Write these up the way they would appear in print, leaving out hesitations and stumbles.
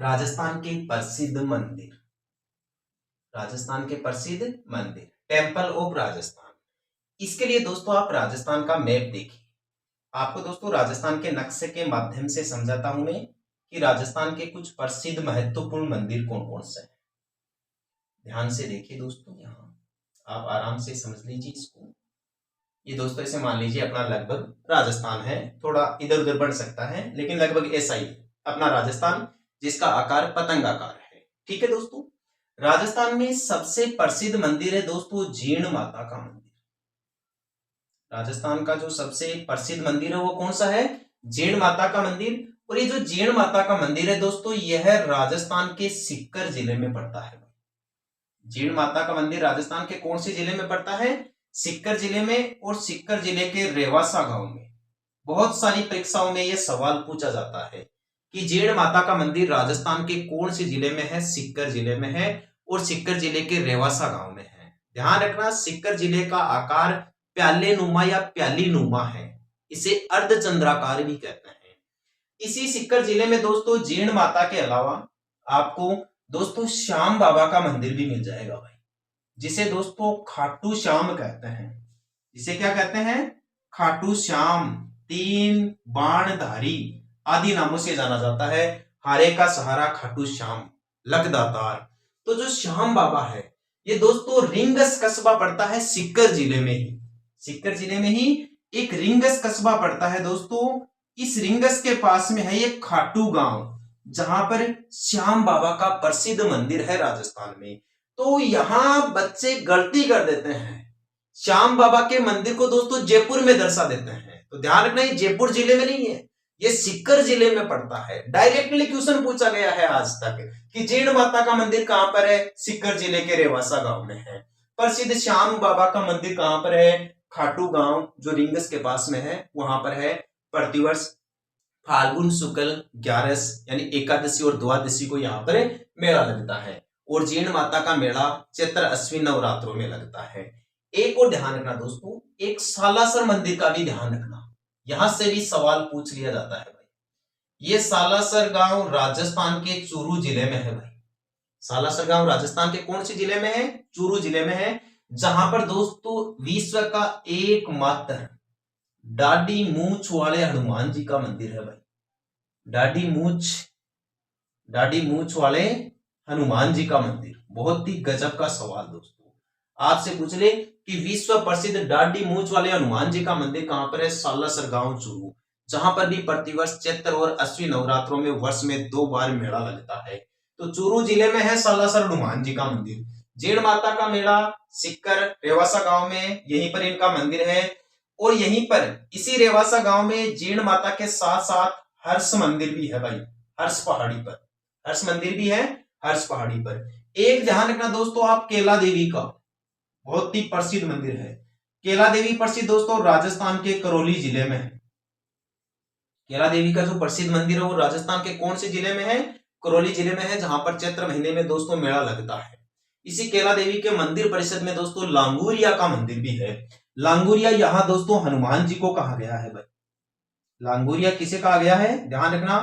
राजस्थान के प्रसिद्ध मंदिर। राजस्थान के प्रसिद्ध मंदिर टेम्पल ऑफ राजस्थान। इसके लिए दोस्तों आप राजस्थान का मैप देखिए। आपको दोस्तों राजस्थान के नक्शे के माध्यम से समझाता हूं मैं कि राजस्थान के कुछ प्रसिद्ध महत्वपूर्ण मंदिर कौन कौन से हैं। ध्यान से देखिए दोस्तों, यहाँ आप आराम से समझ लीजिए इसको। ये दोस्तों इसे मान लीजिए अपना लगभग राजस्थान है, थोड़ा इधर उधर बढ़ सकता है लेकिन लगभग ऐसा ही है अपना राजस्थान, जिसका आकार पतंग आकार है। ठीक है दोस्तों, राजस्थान में सबसे प्रसिद्ध मंदिर है दोस्तों जीण माता का मंदिर। राजस्थान का जो सबसे प्रसिद्ध मंदिर है वो कौन सा है? जीण माता का मंदिर। और ये जो जीण माता का मंदिर है दोस्तों, यह राजस्थान के सीकर जिले में पड़ता है। जीण माता का मंदिर राजस्थान के कौन से जिले में पड़ता है? सीकर जिले में। और सीकर जिले के रेवासा गांव में बहुत सारी परीक्षाओं में यह सवाल पूछा जाता है कि जीण माता का मंदिर राजस्थान के कौन से जिले में है? सीकर जिले में है और सीकर जिले के रेवासा गांव में है। ध्यान रखना, सीकर जिले का आकार प्याले नुमा या प्याली नुमा है, इसे अर्धचंद्राकार भी कहते हैं। इसी सीकर जिले में दोस्तों जीण माता के अलावा आपको दोस्तों श्याम बाबा का मंदिर भी मिल जाएगा भाई, जिसे दोस्तों खाटू श्याम कहते हैं। जिसे क्या कहते हैं? खाटू श्याम, तीन बाणधारी आदि नामों से जाना जाता है। हारे का सहारा खाटू श्याम, लखदातार। तो जो श्याम बाबा है ये दोस्तों रिंगस कस्बा पड़ता है सीकर जिले में ही। सीकर जिले में ही एक रिंगस कस्बा पड़ता है दोस्तों। इस रिंगस के पास में है ये खाटू गांव, जहां पर श्याम बाबा का प्रसिद्ध मंदिर है राजस्थान में। तो यहां बच्चे गलती कर देते हैं, श्याम बाबा के मंदिर को दोस्तों जयपुर में दर्शा देते हैं। तो ध्यान रखना, ये जयपुर जिले में नहीं है, ये सीकर जिले में पड़ता है। डायरेक्टली क्वेश्चन पूछा गया है आज तक कि जीण माता का मंदिर कहां पर है? सीकर जिले के रेवासा गांव में है। प्रसिद्ध श्याम बाबा का मंदिर कहां पर है? खाटू गांव, जो रिंगस के पास में है, वहां पर है। प्रतिवर्ष फाल्गुन शुक्ल 11 यानी एकादशी और द्वादशी को यहाँ पर मेला लगता है। और जीण माता का मेला चैत्र अश्विन नवरात्रों में लगता है। एक और ध्यान रखना दोस्तों, एक सालासर मंदिर का भी ध्यान रखना, यहां से भी सवाल पूछ लिया जाता है भाई। ये सालासर गांव राजस्थान के चूरू जिले में है भाई। सालासर गांव राजस्थान के कौन से जिले में है? चूरू जिले में है, जहां पर दोस्तों विश्व का एकमात्र डाडी मूछ वाले हनुमान जी का मंदिर है भाई। डाडी मूछ वाले हनुमान जी का मंदिर। बहुत ही गजब का सवाल दोस्तों, आपसे पूछ ले कि विश्व प्रसिद्ध डाडी मूछ वाले हनुमान जी का मंदिर कहां पर है? सालासर गांव चूरू, जहां पर भी प्रतिवर्ष चैत्र और अश्विन नवरात्रों में वर्ष में 2 बार मेला लगता है। तो चूरू जिले में है सालासर हनुमान जी का मंदिर। जीण माता का मेला सीकर रेवासा गांव में, यहीं पर इनका मंदिर है। और यहीं पर इसी रेवासा गांव में जीण माता के साथ साथ हर्ष मंदिर भी है भाई। हर्ष पहाड़ी पर हर्ष मंदिर भी है, हर्ष पहाड़ी पर। एक ध्यान रखना दोस्तों, आप केला देवी का बहुत ही प्रसिद्ध मंदिर है। केला देवी प्रसिद्ध दोस्तों राजस्थान के करौली जिले में है। केला देवी का जो प्रसिद्ध मंदिर है वो राजस्थान के कौन से जिले में है? करौली जिले में है, जहां पर चैत्र महीने में दोस्तों मेला लगता है। इसी केला देवी के मंदिर परिषद में दोस्तों लांगुरिया का मंदिर भी है। लांगुरिया यहाँ दोस्तों हनुमान जी को कहा गया है भाई। लांगुरिया किसे कहा गया है? ध्यान रखना,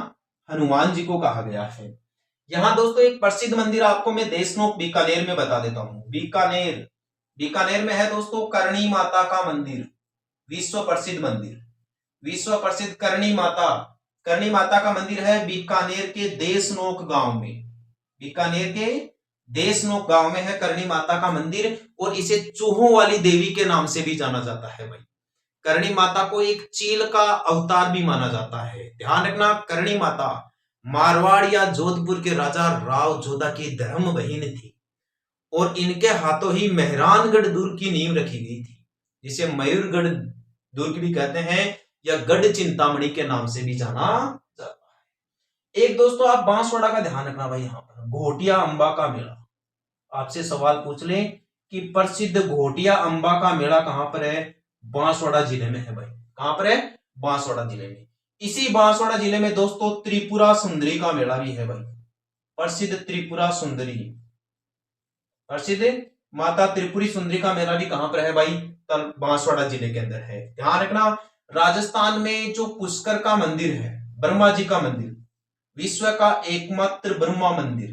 हनुमान जी को कहा गया है। यहाँ दोस्तों एक प्रसिद्ध मंदिर आपको मैं देशनोक बीकानेर में बता देता हूँ। बीकानेर में है दोस्तों करणी माता का मंदिर, विश्व प्रसिद्ध मंदिर, विश्व प्रसिद्ध करणी माता का मंदिर है बीकानेर के देशनोक गांव में। बीकानेर के देशनोक गांव में है करणी माता का मंदिर। और इसे चूहों वाली देवी के नाम से भी जाना जाता है भाई। करणी माता को एक चील का अवतार भी माना जाता है। ध्यान रखना, करणी माता मारवाड़ या जोधपुर के राजा राव जोधा की धर्म बहिन थी और इनके हाथों ही मेहरानगढ़ दुर्ग की नींव रखी गई थी, जिसे मयूरगढ़ दुर्ग भी कहते हैं या गढ़ चिंतामणि के नाम से भी जाना जाता है। एक दोस्तों आप बांसवाड़ा का ध्यान रखना भाई। यहाँ पर घोटिया अंबा का मेला, आपसे सवाल पूछ ले कि प्रसिद्ध घोटिया अंबा का मेला कहां पर है? बांसवाड़ा जिले में है भाई। कहां पर है? बांसवाड़ा जिले में। इसी बांसवाड़ा जिले में दोस्तों त्रिपुरा सुंदरी का मेला भी है भाई। प्रसिद्ध त्रिपुरा सुंदरी, प्रसिद्ध माता त्रिपुरी सुंदरी का मेला भी कहां पर है भाई? बांसवाड़ा जिले के अंदर है। ध्यान रखना, राजस्थान में जो पुष्कर का मंदिर है, ब्रह्मा जी का मंदिर, विश्व का एकमात्र ब्रह्मा मंदिर,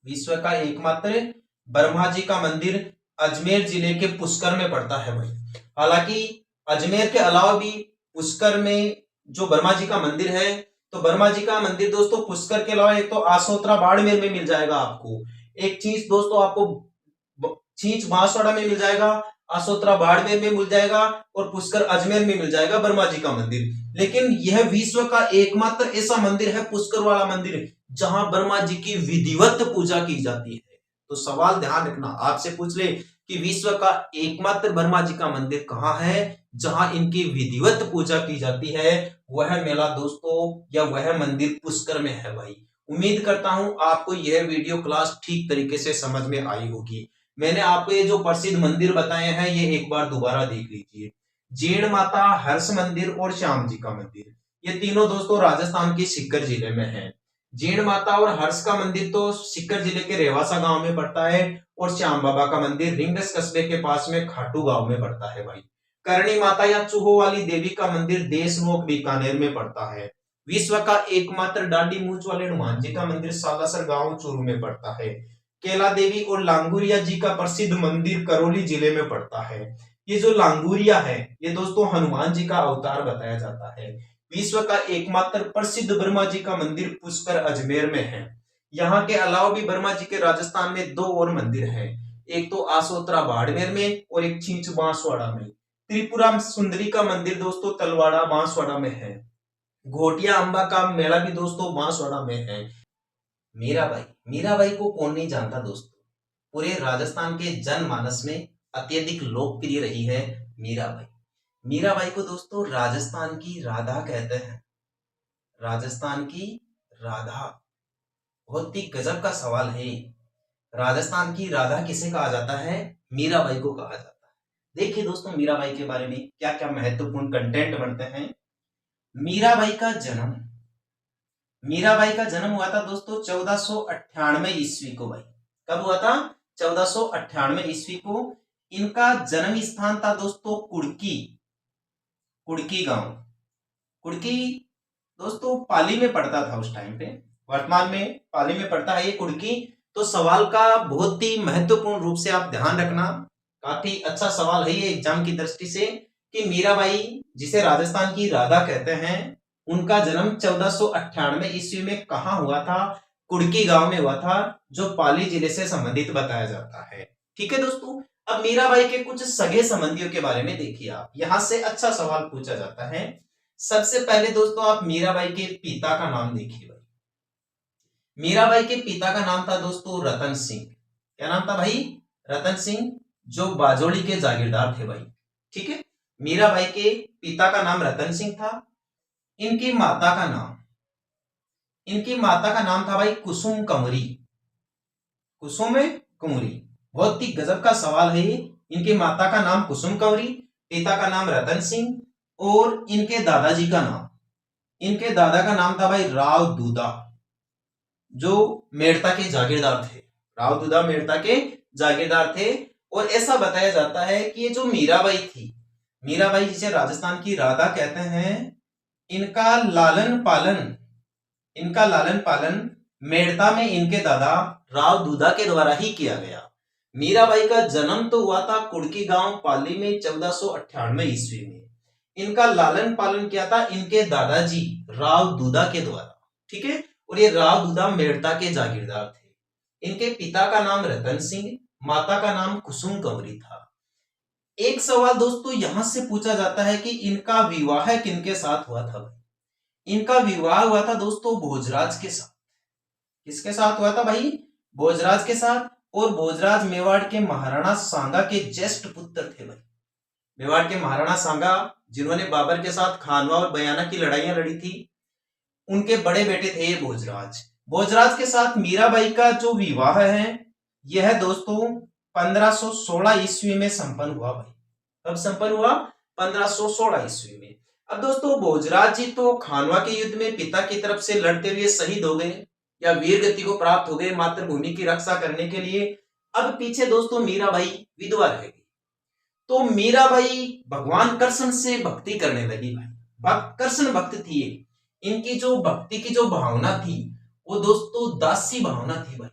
विश्व का एकमात्र ब्रह्मा जी का मंदिर अजमेर जिले के पुष्कर में पड़ता है भाई। हालांकि अजमेर के अलावा भी पुष्कर में जो ब्रह्मा जी का मंदिर है, तो ब्रह्मा जी का मंदिर दोस्तों पुष्कर के अलावा एक तो आसोत्रा बाड़मेर में मिल जाएगा आपको, एक चीज दोस्तों आपको चींच बांसवाड़ा में मिल जाएगा, आसोत्रा बाड़मेर में मिल जाएगा और पुष्कर अजमेर में मिल जाएगा ब्रह्मा जी का मंदिर। लेकिन यह विश्व का एकमात्र ऐसा मंदिर है पुष्कर वाला मंदिर जहां ब्रह्मा जी की विधिवत पूजा की जाती है। तो सवाल ध्यान रखना, आपसे पूछ ले कि विश्व का एकमात्र ब्रह्मा जी का मंदिर कहां है जहां इनकी विधिवत पूजा की जाती है, वह मेला दोस्तों या वह मंदिर पुष्कर में है भाई। उम्मीद करता हूं आपको यह वीडियो क्लास ठीक तरीके से समझ में आई होगी। मैंने आपको ये जो प्रसिद्ध मंदिर बताए हैं ये एक बार दोबारा देख लीजिए। जीण माता, हर्ष मंदिर और श्याम जी का मंदिर, ये तीनों दोस्तों राजस्थान के सीकर जिले में है। जीण माता और हर्ष का मंदिर तो सीकर जिले के रेवासा गांव में पड़ता है और श्याम बाबा का मंदिर रिंगस कस्बे के पास में खाटू गांव में पड़ता है भाई। करणी माता या चूहो वाली देवी का मंदिर देशनोक बीकानेर में पड़ता है। विश्व का एकमात्र डांडी मूंछ वाले हनुमान जी का मंदिर सालासर गांव चूरू में पड़ता है। केला देवी और लांगुरिया जी का प्रसिद्ध मंदिर करौली जिले में पड़ता है। ये जो लांगुरिया है ये दोस्तों हनुमान जी का अवतार बताया जाता है। विश्व का एकमात्र प्रसिद्ध ब्रह्मा जी का मंदिर पुष्कर अजमेर में है। यहाँ के अलावा भी ब्रह्मा जी के राजस्थान में दो और मंदिर हैं, एक तो आसोत्रा बाड़मेर में और एक छींच बांसवाड़ा में। त्रिपुरा सुंदरी का मंदिर दोस्तों तलवाड़ा बांसवाड़ा में है। घोटिया अंबा का मेला भी दोस्तों बांसवाड़ा में है। मीराबाई, मीराबाई को कौन नहीं जानता दोस्तों, पूरे राजस्थान के जनमानस में अत्यधिक लोकप्रिय रही है मीराबाई। मीराबाई को दोस्तों राजस्थान की राधा कहते हैं, राजस्थान की राधा। बहुत ही गजब का सवाल है, राजस्थान की राधा किसे कहा जाता है? मीराबाई को कहा जाता है। देखिए दोस्तों मीराबाई के बारे में क्या क्या महत्वपूर्ण कंटेंट बनते हैं। मीराबाई का जन्म, मीराबाई का जन्म हुआ था दोस्तों 1498 ईस्वी को भाई। कब हुआ था? 1498 ईस्वी को। इनका जन्म स्थान था दोस्तों कुड़की, कुड़की गांव। कुड़की दोस्तों पाली में पड़ता था उस टाइम पे, वर्तमान में पाली में पड़ता है ये कुड़की। तो सवाल का बहुत ही महत्वपूर्ण रूप से आप ध्यान रखना, काफी अच्छा सवाल है ये एग्जाम की दृष्टि से, कि मीराबाई जिसे राजस्थान की राधा कहते हैं उनका जन्म 1498 ईस्वी में कहां हुआ था? कुड़की गांव में हुआ था, जो पाली जिले से संबंधित बताया जाता है। ठीक है दोस्तों, अब मीराबाई के कुछ सगे संबंधियों के बारे में देखिए आप, यहां से अच्छा सवाल पूछा जाता है। सबसे पहले दोस्तों आप मीराबाई के पिता का नाम देखिए भाई। मीराबाई के पिता का नाम था दोस्तों रतन सिंह। क्या नाम था भाई? रतन सिंह, जो बाजोड़ी के जागीरदार थे भाई। ठीक है, मीराबाई के पिता का नाम रतन सिंह था। इनकी माता का नाम, इनकी माता का नाम था भाई कुसुम कंवरी, कुसुम कुंवरी। बहुत ही गजब का सवाल है ये। इनकी माता का नाम कुसुम कंवरी, पिता का नाम रतन सिंह और इनके दादाजी का नाम, इनके दादा का नाम था भाई राव दूदा, जो मेड़ता के जागीरदार थे। राव दूदा मेड़ता के जागीरदार थे। और ऐसा बताया जाता है कि ये जो मीराबाई थी, मीराबाई जिसे राजस्थान की राधा कहते हैं, इनका लालन पालन, इनका लालन पालन मेड़ता में इनके दादा राव दूदा के द्वारा ही किया गया। मीराबाई का जन्म तो हुआ था कुड़की गांव पाली में 1498 ईस्वी में। इनका लालन पालन किया था इनके दादाजी राव दूदा के द्वारा। ठीक है, और ये राव दूदा मेड़ता के जागीरदार थे। इनके पिता का नाम रतन सिंह, माता का नाम कुसुम कंवरी था। एक सवाल दोस्तों यहां से पूछा जाता है कि इनका विवाह किनके साथ हुआ था? इनका विवाह हुआ था दोस्तों भोजराज के साथ। किसके साथ हुआ था भाई? भोजराज के साथ। और भोजराज मेवाड़ के महाराणा सांगा के ज्येष्ठ पुत्र थे भाई। मेवाड़ के महाराणा सांगा, जिन्होंने बाबर के साथ खानवा और बयाना की लड़ाइयां लड़ी थी, उनके बड़े बेटे थे ये भोजराज। भोजराज के साथ मीराबाई का जो विवाह है यह दोस्तों 1516 ईस्वी में संपन्न हुआ भाई। कब संपन्न हुआ? 1516 ईस्वी में। अब दोस्तों भोजराज जी तो खानवा के युद्ध में पिता की तरफ से लड़ते हुए शहीद हो गए या वीर गति को प्राप्त हो गए मातृभूमि की रक्षा करने के लिए। अब पीछे दोस्तों मीराबाई विधवा रह गई। तो मीराबाई भगवान कृष्ण से भक्ति करने लगी भाई। कृष्ण भक्त थी। इनकी जो भक्ति की जो भावना थी वो दोस्तों दासी भावना थी भाई,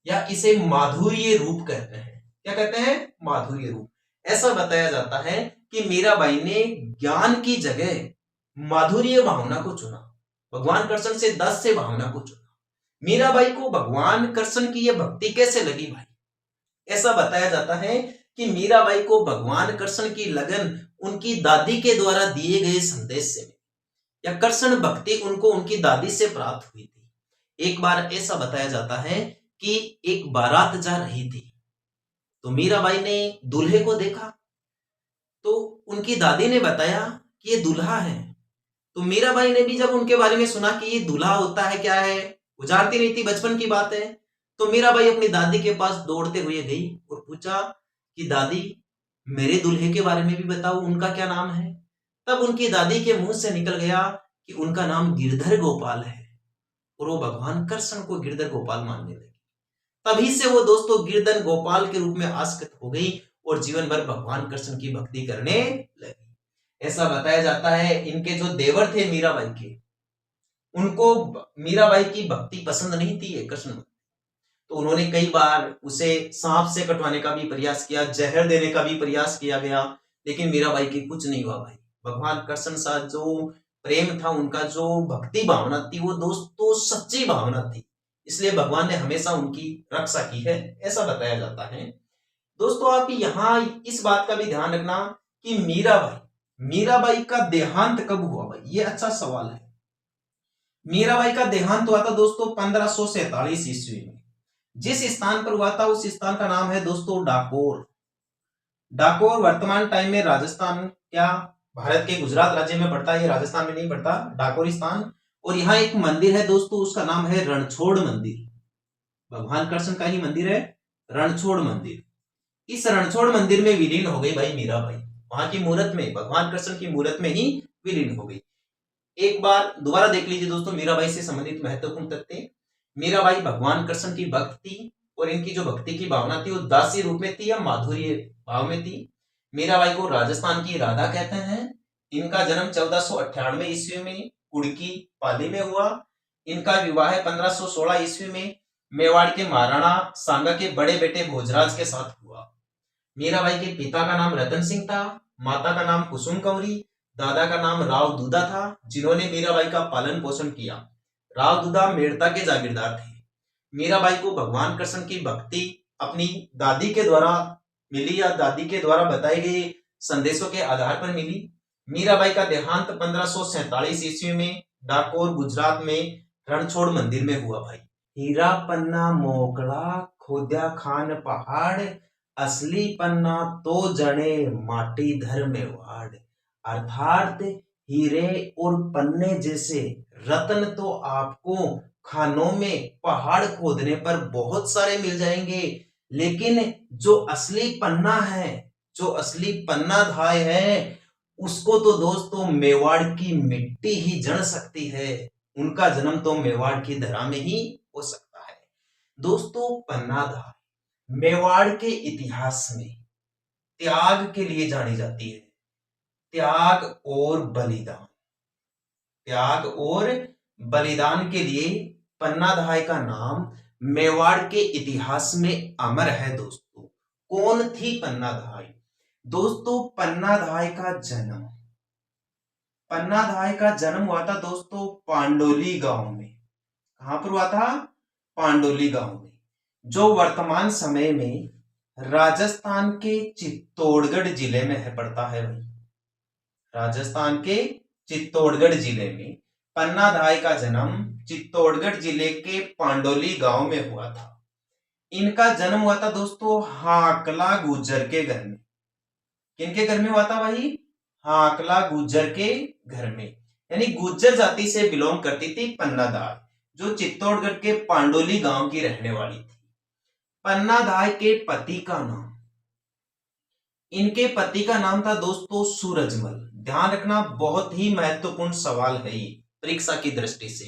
या इसे माधुर्य रूप कहते हैं। क्या कहते हैं? माधुर्य रूप। ऐसा बताया जाता है कि मीराबाई ने ज्ञान की जगह माधुर्य भावना को चुना, भगवान कृष्ण से दास से भावना को चुना। मीराबाई को भगवान कृष्ण की यह भक्ति कैसे लगी भाई? ऐसा बताया जाता है कि मीराबाई को भगवान कृष्ण की लगन उनकी दादी के द्वारा दिए गए संदेश से, या कृष्ण भक्ति उनको उनकी दादी से प्राप्त हुई थी। एक बार ऐसा बताया जाता है कि एक बारात जा रही थी, तो मीराबाई ने दूल्हे को देखा, तो उनकी दादी ने बताया कि ये दूल्हा है। तो मीराबाई ने भी जब उनके बारे में सुना कि ये दूल्हा होता है क्या है, वो जानती नहीं थी, बचपन की बात है। तो मीराबाई अपनी दादी के पास दौड़ते हुए गई और पूछा कि दादी, मेरे दूल्हे के बारे में भी बताओ, उनका क्या नाम है? तब उनकी दादी के मुंह से निकल गया कि उनका नाम गिरधर गोपाल है, और वो भगवान कृष्ण को गिरधर गोपाल मानने लगी। तभी से वो दोस्तों गिरधर गोपाल के रूप में आसक्त हो गई और जीवन भर भगवान कृष्ण की भक्ति करने लगी। ऐसा बताया जाता है इनके जो देवर थे मीराबाई के, उनको मीराबाई की भक्ति पसंद नहीं थी कृष्ण, तो उन्होंने कई बार उसे सांप से कटवाने का भी प्रयास किया, जहर देने का भी प्रयास किया गया, लेकिन मीराबाई की कुछ नहीं हुआ भाई। भगवान कृष्ण साथ जो प्रेम था, उनका जो भक्ति भावना थी, वो दोस्तों सच्ची भावना थी, इसलिए भगवान ने हमेशा उनकी रक्षा की है, ऐसा बताया जाता है। दोस्तों आप यहाँ इस बात का भी ध्यान रखना कि मीराबाई का देहांत कब हुआ भाई, ये अच्छा सवाल है। मीराबाई का देहांत हुआ था दोस्तों 1547 ईस्वी में। जिस स्थान पर हुआ था उस स्थान का नाम है दोस्तों डाकोर। डाकोर वर्तमान टाइम में राजस्थान, क्या भारत के गुजरात राज्य में पड़ता है, ये राजस्थान में नहीं पड़ता, डाकोर स्थान। और यहाँ एक मंदिर है दोस्तों, उसका नाम है रणछोड़ मंदिर। भगवान कृष्ण का ही मंदिर है, रणछोड़ मंदिर। इस रणछोड़ मंदिर में विलीन हो गई भाई मीराबाई, वहां की मूर्त में, भगवान कृष्ण की मूर्त में ही विलीन हो गई। एक बार दोबारा देख लीजिए दोस्तों मीराबाई से संबंधित महत्वपूर्ण तथ्य। मीराबाई भगवान कृष्ण की भक्त थी, और इनकी जो भक्ति की भावना थी वो दासी रूप में थी या माधुर्य भाव में थी। मीराबाई को राजस्थान की राधा कहते हैं। इनका जन्म 1498 ईस्वी में कुड़की पाली में हुआ। इनका विवाह 1516 ईस्वी में मेवाड़ के महाराणा सांगा के बड़े बेटे भोजराज के साथ हुआ। मीराबाई के पिता का नाम रतन सिंह था, माता का नाम कुसुम कौरी, दादा का नाम राव दूधा था, जिन्होंने मीराबाई का पालन पोषण किया। राव दूधा मेड़ता के जागीरदार थे। मीराबाई को भगवान कृष्ण की भक्ति अपनी दादी के द्वारा मिली, या दादी के द्वारा बताए गए संदेशों के आधार पर मिली। मीराबाई का देहांत 1547 ईस्वी में डाकोर गुजरात में रणछोड़ मंदिर में हुआ भाई। हीरा पन्ना मोकड़ा खोद्या खान पहाड़, असली पन्ना तो जड़े माटी धर में वाड़। अर्थात हीरे और पन्ने जैसे रत्न तो आपको खानों में पहाड़ खोदने पर बहुत सारे मिल जाएंगे, लेकिन जो असली पन्ना है, जो असली पन्ना धाय है, उसको तो दोस्तों मेवाड़ की मिट्टी ही जड़ सकती है। उनका जन्म तो मेवाड़ की धरा में ही हो सकता है। दोस्तों पन्ना धाय मेवाड़ के इतिहास में त्याग के लिए जानी जाती है। त्याग और बलिदान, त्याग और बलिदान के लिए पन्नाधाय का नाम मेवाड़ के इतिहास में अमर है। दोस्तों कौन थी पन्नाधाय? दोस्तों पन्नाधाय का जन्म हुआ था दोस्तों पांडोली गांव में। कहां पर हुआ था? पांडोली गांव में, जो वर्तमान समय में राजस्थान के चित्तौड़गढ़ जिले में है, पड़ता है भाई। राजस्थान के चित्तौड़गढ़ जिले में पन्नाधाय का जन्म चित्तौड़गढ़ जिले के पांडोली गांव में हुआ था। इनका जन्म हुआ था दोस्तों हाकला गुज्जर के घर में। किनके घर में हुआ था भाई? हाकला गुज्जर के घर में, यानी गुज्जर जाति से बिलोंग करती थी पन्नाधाय, जो चित्तौड़गढ़ के पांडोली गांव की रहने वाली थी। पन्नाधाय के पति का नाम, इनके पति का नाम था दोस्तों सूरजमल। ध्यान रखना, बहुत ही महत्वपूर्ण सवाल है ये परीक्षा की दृष्टि से,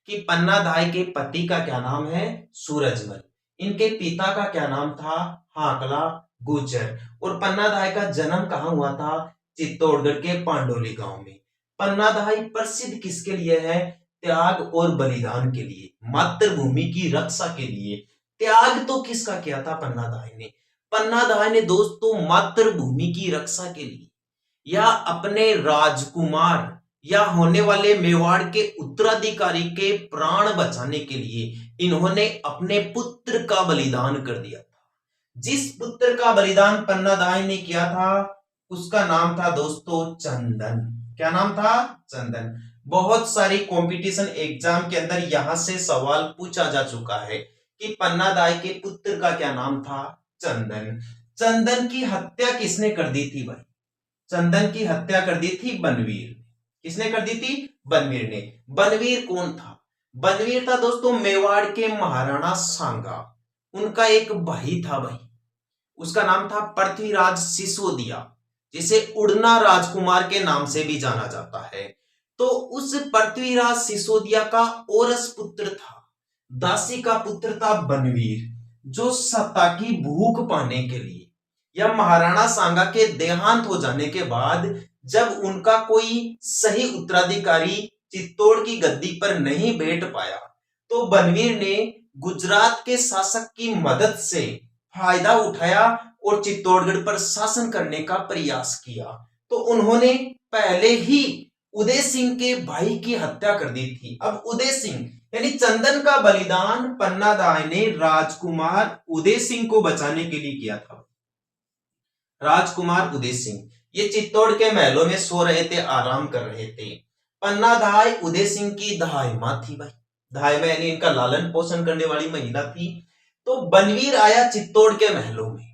कि पन्नाधाय के पति का क्या नाम है? सूरजमल। इनके पिता का क्या नाम था? हाकला गुज्जर। और पन्नाधाय का जन्म कहां हुआ था? चित्तौड़गढ़ के पांडोली गांव में। पन्नाधाय प्रसिद्ध किसके लिए है? त्याग और बलिदान के लिए, मातृभूमि की रक्षा के लिए। त्याग तो किसका किया था? पन्नाधाय ने। पन्नाधाय ने दोस्तों मातृभूमि की रक्षा के लिए या अपने राजकुमार या होने वाले मेवाड़ के उत्तराधिकारी के प्राण बचाने के लिए इन्होंने अपने पुत्र का बलिदान कर दिया था। जिस पुत्र का बलिदान पन्नाधाय ने किया था उसका नाम था दोस्तों चंदन। क्या नाम था? चंदन। बहुत सारी कंपटीशन एग्जाम के अंदर यहां से सवाल पूछा जा चुका है कि पन्नाधाय के पुत्र का क्या नाम था? चंदन। चंदन की हत्या किसने कर दी थी भाई? चंदन की हत्या कर दी थी बनवीर। किसने कर दी थी? बनवीर ने। बनवीर कौन था? बनवीर था दोस्तों मेवाड़ के महाराणा सांगा। उनका एक भाई था भाई, उसका नाम था पृथ्वीराज सिसोदिया, जिसे उड़ना राजकुमार के नाम से भी जाना जाता है। तो उस पृथ्वीराज सिसोदिया का औरस पुत्र था, दासी का पुत्र था बनवीर, जो सत्ता की भूख पाने के लिए या महाराणा सांगा के देहांत हो जाने के बाद जब उनका कोई सही उत्तराधिकारी चित्तौड़ की गद्दी पर नहीं बैठ पाया तो बनवीर ने गुजरात के शासक की मदद से फायदा उठाया और चित्तौड़गढ़ पर शासन करने का प्रयास किया। तो उन्होंने पहले ही उदय सिंह के भाई की हत्या कर दी थी। अब उदय सिंह यानी चंदन का बलिदान पन्नाधाय ने राजकुमार उदय सिंह को बचाने के लिए किया था। राजकुमार उदय सिंह ये चित्तौड़ के महलों में सो रहे थे, आराम कर रहे थे। पन्नाधाय उदय सिंह की दहाई मां थी भाई। दहाई में यानी इनका लालन पोषण करने वाली महिला थी। तो बनवीर आया चित्तौड़ के महलों में,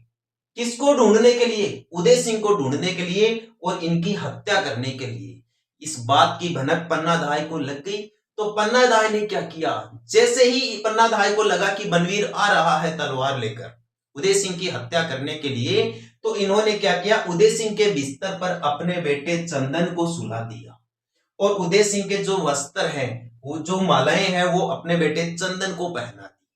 किसको ढूंढने के लिए? उदय सिंह को ढूंढने के लिए और इनकी हत्या करने के लिए। इस बात की भनक पन्नाधाय को लग गई तो पन्नाधाय ने क्या किया? जैसे ही पन्नाधाय को लगा कि बनवीर आ रहा है तलवार लेकर उदय सिंह की हत्या करने के लिए, तो इन्होंने क्या किया? उदय सिंह के बिस्तर पर अपने बेटे चंदन को सुला दिया और उदय सिंह के जो वस्त्र हैं, वो जो मालाएं हैं, वो अपने बेटे चंदन को पहना दी।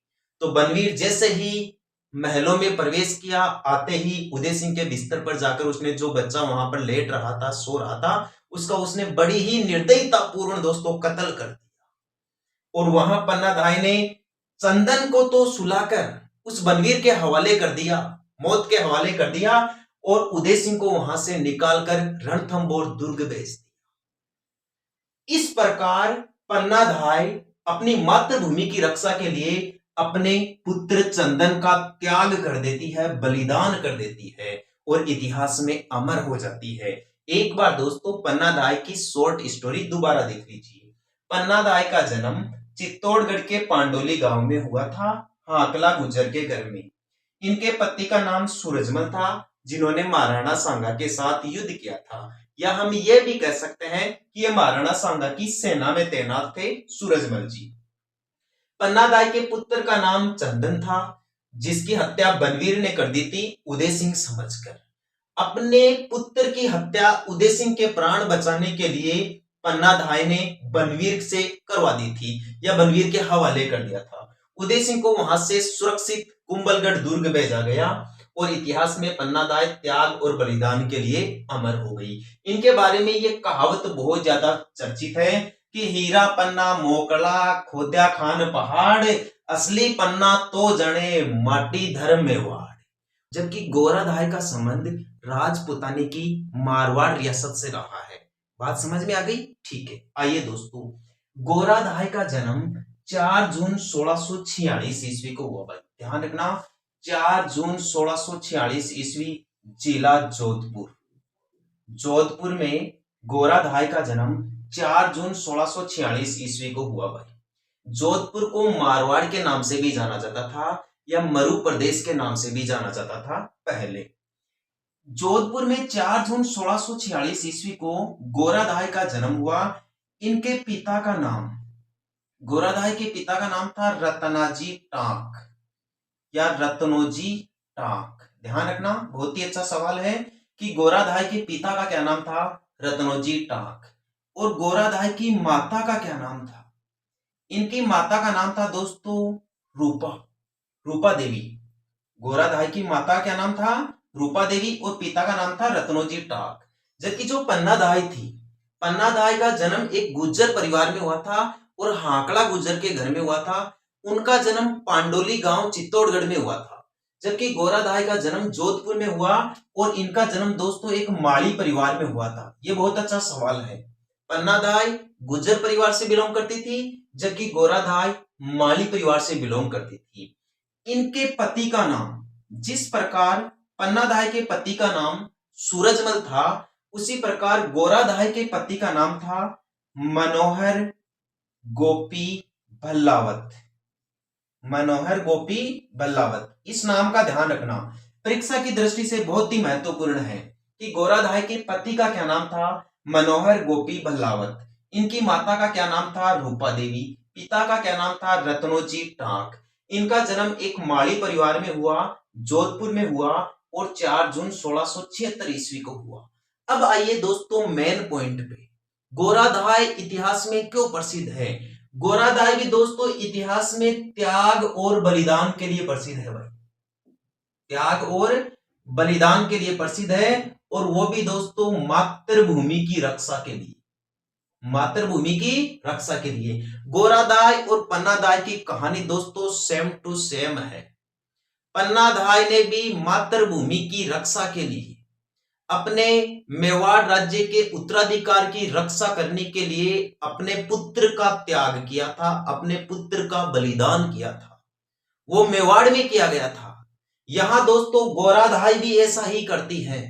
तो बनवीर जैसे ही महलों में प्रवेश किया, आते ही उदय सिंह के बिस्तर पर जाकर उसने जो बच्चा वहां पर लेट रहा था, सो रहा था, उसका उसने बड़ी ही निर्दयता पूर्ण दोस्तों कत्ल कर दिया। और वहां पन्नाधाय ने चंदन को तो सुलाकर उस बनवीर के हवाले कर दिया, मौत के हवाले कर दिया, और उदय सिंह को वहां से निकालकर रणथंभौर दुर्ग भेज दिया। इस प्रकार पन्नाधाय अपनी मातृभूमि की रक्षा के लिए अपने पुत्र चंदन का त्याग कर देती है, बलिदान कर देती है और इतिहास में अमर हो जाती है। एक बार दोस्तों पन्नाधाय की शॉर्ट स्टोरी दोबारा देख लीजिए। पन्नाधाय का जन्म चित्तौड़गढ़ के पांडोली गांव में हुआ था, हाकला गुजर के घर में। इनके पति का नाम सूरजमल था, जिन्होंने महाराणा सांगा के साथ युद्ध किया था, या हम ये भी कह सकते हैं कि ये महाराणा सांगा की सेना में तैनात थे सूरजमल जी। पन्नाधाय के पुत्र का नाम चंदन था, जिसकी हत्या बनवीर ने कर दी थी उदय सिंह समझकर। अपने पुत्र की हत्या उदय सिंह के प्राण बचाने के लिए पन्नाधाय ने बनवीर से करवा दी थी या बनवीर के हवाले कर दिया था। उदय सिंह को वहां से सुरक्षित कुंभलगढ़ दुर्ग भेजा गया और इतिहास में पन्नाधाय त्याग और बलिदान के लिए अमर हो गई। इनके बारे में ये कहावत बहुत ज्यादा चर्चित है कि हीरा पन्ना मोकला खोद्या खान पहाड़, असली पन्ना तो जने माटी धर्म में वाड़। जबकि गोराधाय का संबंध राजपुतानी की मारवाड़ रियासत से रहा है। बात समझ में आ गई? ठीक है, आइए दोस्तों, गोराधाय का जन्म 4 जून 1646 ईस्वी को हुआ भाई। ध्यान रखना, 4 जून 1646 ईस्वी, जिला जोधपुर। जोधपुर में गोराधाय का जन्म 4 जून 1646 ईस्वी को हुआ भाई। जोधपुर को मारवाड़ के नाम से भी जाना जाता था या मरु प्रदेश के नाम से भी जाना जाता था पहले। जोधपुर में 4 जून 1646 ईस्वी को गोराधाय का जन्म हुआ। इनके पिता का नाम, गोराधाय के पिता का नाम था रतनाजी टांक या रत्नोजी टांक। ध्यान रखना, बहुत ही अच्छा सवाल है कि गोराधाय के पिता का क्या नाम था? रत्नोजी टांक। और गोराधाय की माता का क्या नाम था? इनकी माता का नाम था दोस्तों रूपा, रूपा देवी। गोराधाय की माता क्या नाम था? रूपा देवी, और पिता का नाम था रत्नोजी टांक। जबकि जो पन्नाधाय थी पन्नाधाय का जन्म एक गुर्जर परिवार में हुआ था और हाकड़ा गुर्जर के घर में हुआ था। उनका जन्म पांडोली गांव चित्तौड़गढ़ में हुआ था। जबकि गोराधाय का जन्म जोधपुर में हुआ और इनका जन्म दोस्तों एक माली परिवार में हुआ था। ये बहुत अच्छा सवाल है। पन्नाधाय गुर्जर परिवार से बिलोंग करती थी, जबकि गोराधाय माली परिवार से बिलोंग करती थी। इनके पति का नाम, जिस प्रकार पन्नाधाय के पति का नाम सूरजमल था, उसी प्रकार गोराधाय के पति का नाम था मनोहर गोपी भल्लावत। मनोहर गोपी भल्लावत, इस नाम का ध्यान रखना, परीक्षा की दृष्टि से बहुत ही महत्वपूर्ण है कि गोराधाय के पति का क्या नाम था, मनोहर गोपी भल्लावत। इनकी माता का क्या नाम था, रूपा देवी। पिता का क्या नाम था, रत्नोजी टांक। इनका जन्म एक माली परिवार में हुआ, जोधपुर में हुआ और 4 जून 1676 ईस्वी को हुआ। अब आइए दोस्तों मेन पॉइंट पे, गोराधाय इतिहास में क्यों प्रसिद्ध है। गोराधाय भी दोस्तों इतिहास में त्याग और बलिदान के लिए प्रसिद्ध है भाई, त्याग और बलिदान के लिए प्रसिद्ध है, और वो भी दोस्तों मातृभूमि की रक्षा के लिए, मातृभूमि की रक्षा के लिए। गोराधाय और पन्नाधाय की कहानी दोस्तों सेम टू सेम है। पन्नाधाय ने भी मातृभूमि की रक्षा के लिए अपने मेवाड़ राज्य के उत्तराधिकार की रक्षा करने के लिए अपने पुत्र का त्याग किया था, अपने पुत्र का बलिदान किया था। वो मेवाड़ में किया गया था। यहां दोस्तों गोराधाय भी ऐसा ही करती है,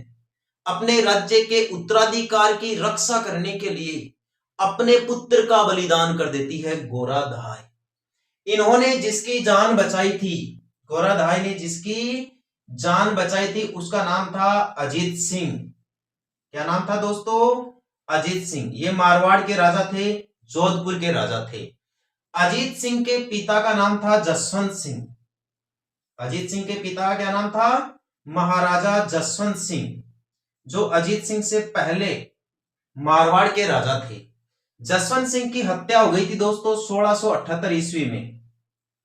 अपने राज्य के उत्तराधिकार की रक्षा करने के लिए अपने पुत्र का बलिदान कर देती है गोराधाय। इन्होंने जिसकी जान बचाई थी, गोराधाय ने जिसकी जान बचाई थी, उसका नाम था अजीत सिंह। क्या नाम था दोस्तों, अजीत सिंह। ये मारवाड़ के राजा थे, जोधपुर के राजा थे। अजीत सिंह के पिता का नाम था जसवंत सिंह। अजीत सिंह के पिता का क्या नाम था, महाराजा जसवंत सिंह, जो अजीत सिंह से पहले मारवाड़ के राजा थे। जसवंत सिंह की हत्या हो गई थी दोस्तों 1678 ईस्वी में,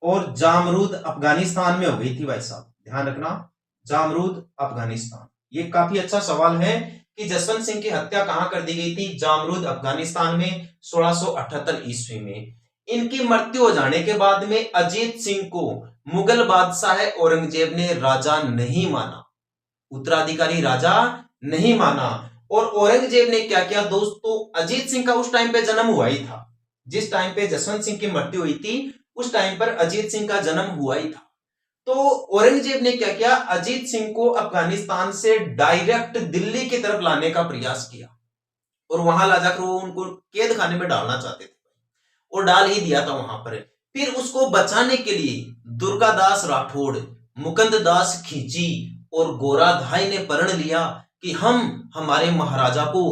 और जामरूद अफगानिस्तान में हो गई थी भाई साहब, ध्यान रखना, जामरूद अफगानिस्तान। ये काफी अच्छा सवाल है कि जसवंत सिंह की हत्या कहां कर दी गई थी, जामरूद अफगानिस्तान में 1678 ईस्वी में। इनकी मृत्यु हो जाने के बाद में अजीत सिंह को मुगल बादशाह औरंगजेब ने राजा नहीं माना, उत्तराधिकारी राजा नहीं माना। और औरंगजेब ने क्या किया दोस्तों, अजीत सिंह का उस टाइम पे जन्म हुआ ही था, जिस टाइम पे जसवंत सिंह की मृत्यु हुई थी उस टाइम पर अजीत सिंह का जन्म हुआ ही था। तो औरंगजेब ने क्या किया, अजीत सिंह को अफगानिस्तान से डायरेक्ट दिल्ली की तरफ लाने का प्रयास किया, और वहां ला जाकर वो उनको कैद खाने में डालना चाहते थे, और डाल ही दिया था वहां पर। फिर उसको बचाने के लिए दुर्गादास राठौड़, मुकुंददास खींची और गोराधाय ने प्रण लिया कि हम हमारे महाराजा को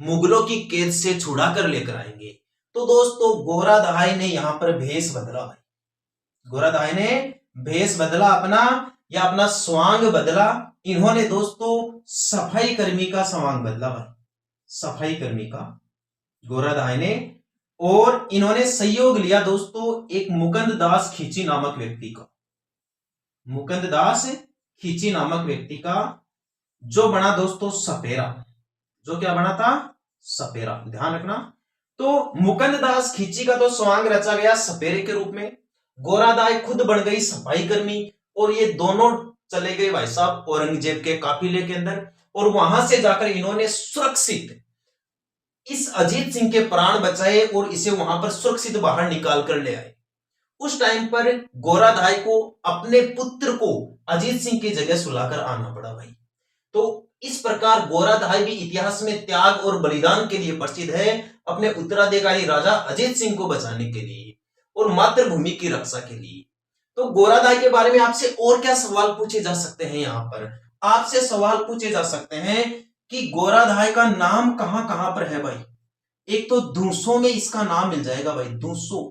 मुगलों की कैद से छुड़ा कर लेकर आएंगे। तो दोस्तों गोराधाय ने यहां पर भेष बदला भाई, गोराधाय ने भेष बदला अपना, या अपना स्वांग बदला। इन्होंने दोस्तों सफाई कर्मी का स्वांग बदला भाई, सफाई कर्मी का, गोराधाय ने। और इन्होंने सहयोग लिया दोस्तों एक मुकुंददास खींची नामक व्यक्ति का, मुकुंददास खींची नामक व्यक्ति का, जो बना दोस्तों सपेरा, जो क्या बना था, सपेरा, ध्यान रखना। तो मुकुंददास खींची का तो स्वांग रचा गया सपेरे के रूप में, गोराधाय खुद बन गई सफाई कर्मी, और ये दोनों चले गए भाई साहब औरंगजेब के काफिले के अंदर, और वहां से जाकर इन्होंने सुरक्षित इस अजीत सिंह के प्राण बचाए और इसे वहां पर सुरक्षित बाहर निकाल कर ले आए। उस टाइम पर गोराधाय को अपने पुत्र को अजीत सिंह की जगह सुलाकर आना पड़ा भाई। तो इस प्रकार गोराधाय भी इतिहास में त्याग और बलिदान के लिए प्रसिद्ध है, अपने उत्तराधिकारी राजा अजीत सिंह को बचाने के लिए और मातृभूमि की रक्षा के लिए। तो गोराधाय के बारे में आपसे और क्या सवाल पूछे जा सकते हैं, यहां पर आपसे सवाल पूछे जा सकते हैं कि गोराधाय का नाम कहां कहां पर है भाई। एक तो दूसों में इसका नाम मिल जाएगा भाई, दूसों।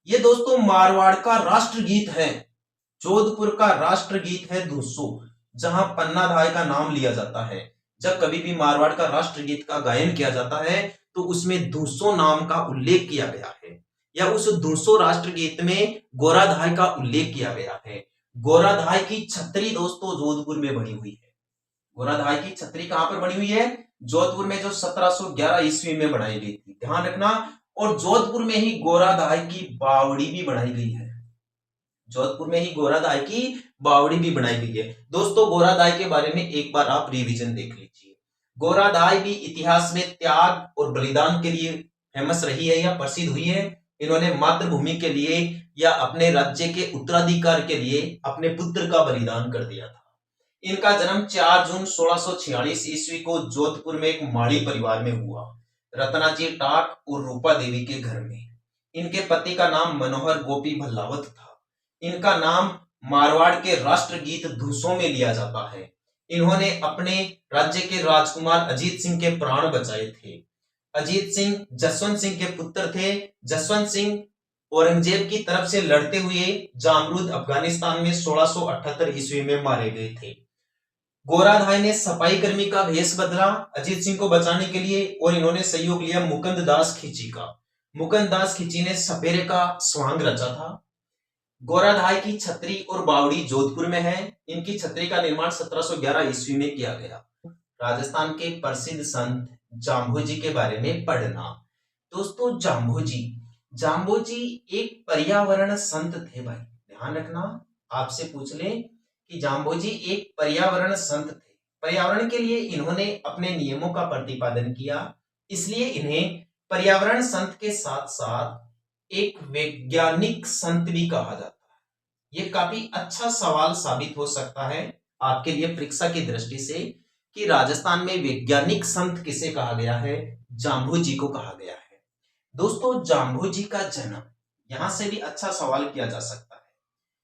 ये दोस्तों मारवाड़ का राष्ट्रगीत है, जोधपुर का राष्ट्रगीत है दूसों, जहां पन्नाधाय का नाम लिया जाता है। जब कभी भी मारवाड़ का राष्ट्रगीत का गायन किया जाता है तो उसमें दूसों नाम का उल्लेख किया गया है, या उस दूसों राष्ट्रगीत में गोराधाय का उल्लेख किया गया है। गोराधाय की छतरी दोस्तों जोधपुर में बनी हुई है। गोराधाय की छतरी कहां पर बनी हुई है, जोधपुर में जो 1711 ईस्वी में बनाई गई थी, ध्यान रखना। और जोधपुर में ही गोराधाय की बावड़ी भी बनाई गई है। जोधपुर में ही गोराधाय की बावड़ी भी बनाई गई है। दोस्तों गोराधाय के बारे में एक बार आप रिवीजन देख लीजिए। गोराधाय भी इतिहास में त्याग और बलिदान के लिए फेमस रही है या प्रसिद्ध हुई है। इन्होंने मातृभूमि के लिए या अपने राज्य के उत्तराधिकार के लिए अपने पुत्र का बलिदान कर दिया था। इनका जन्म 4 जून 1646 ईस्वी को जोधपुर में एक माड़ी परिवार में हुआ, रत्नाजी टाक और रूपा देवी के घर में। इनके पति का नाम मनोहर गोपी भल्लावत था। इनका नाम मारवाड़ के राष्ट्रगीत धूसों में लिया जाता है। इन्होंने अपने राज्य के राजकुमार अजीत सिंह के प्राण बचाए थे। अजीत सिंह जसवंत सिंह के पुत्र थे। जसवंत सिंह औरंगजेब की तरफ से लड़ते हुए जामरूद अफगानिस्तान में 1678 ईस्वी में मारे गए थे। गोराधाय ने सफाई कर्मी का भेष बदला अजीत सिंह को बचाने के लिए और इन्होंने सहयोग लिया मुकुंद दास खिची का। मुकुंद दास खिची ने सपेरे का स्वांग रचा था। गोराधाय की छतरी और बावड़ी जोधपुर में है। इनकी छतरी का निर्माण 1711 ईस्वी में किया गया। राजस्थान के प्रसिद्ध संत जाम्भोजी के बारे में पढ़ना। दोस्तों जाम्भोजी एक पर्यावरण संत थे भाई, ध्यान रखना। आपसे पूछ ले कि जाम्भोजी एक पर्यावरण संत थे। पर्यावरण के लिए इन्होंने अपने नियमों का प्रतिपादन किया, इसलिए इन्हें पर्यावरण संत के साथ साथ एक वैज्ञानिक संत भी कहा जाता है। यह काफी अच्छा सवाल साबित हो सकता है आपके लिए परीक्षा की दृष्टि से कि राजस्थान में वैज्ञानिक संत किसे कहा गया है? जाम्भोजी को कहा गया है। दोस्तों जाम्भोजी का जन्म, यहां से भी अच्छा सवाल किया जा सकता है।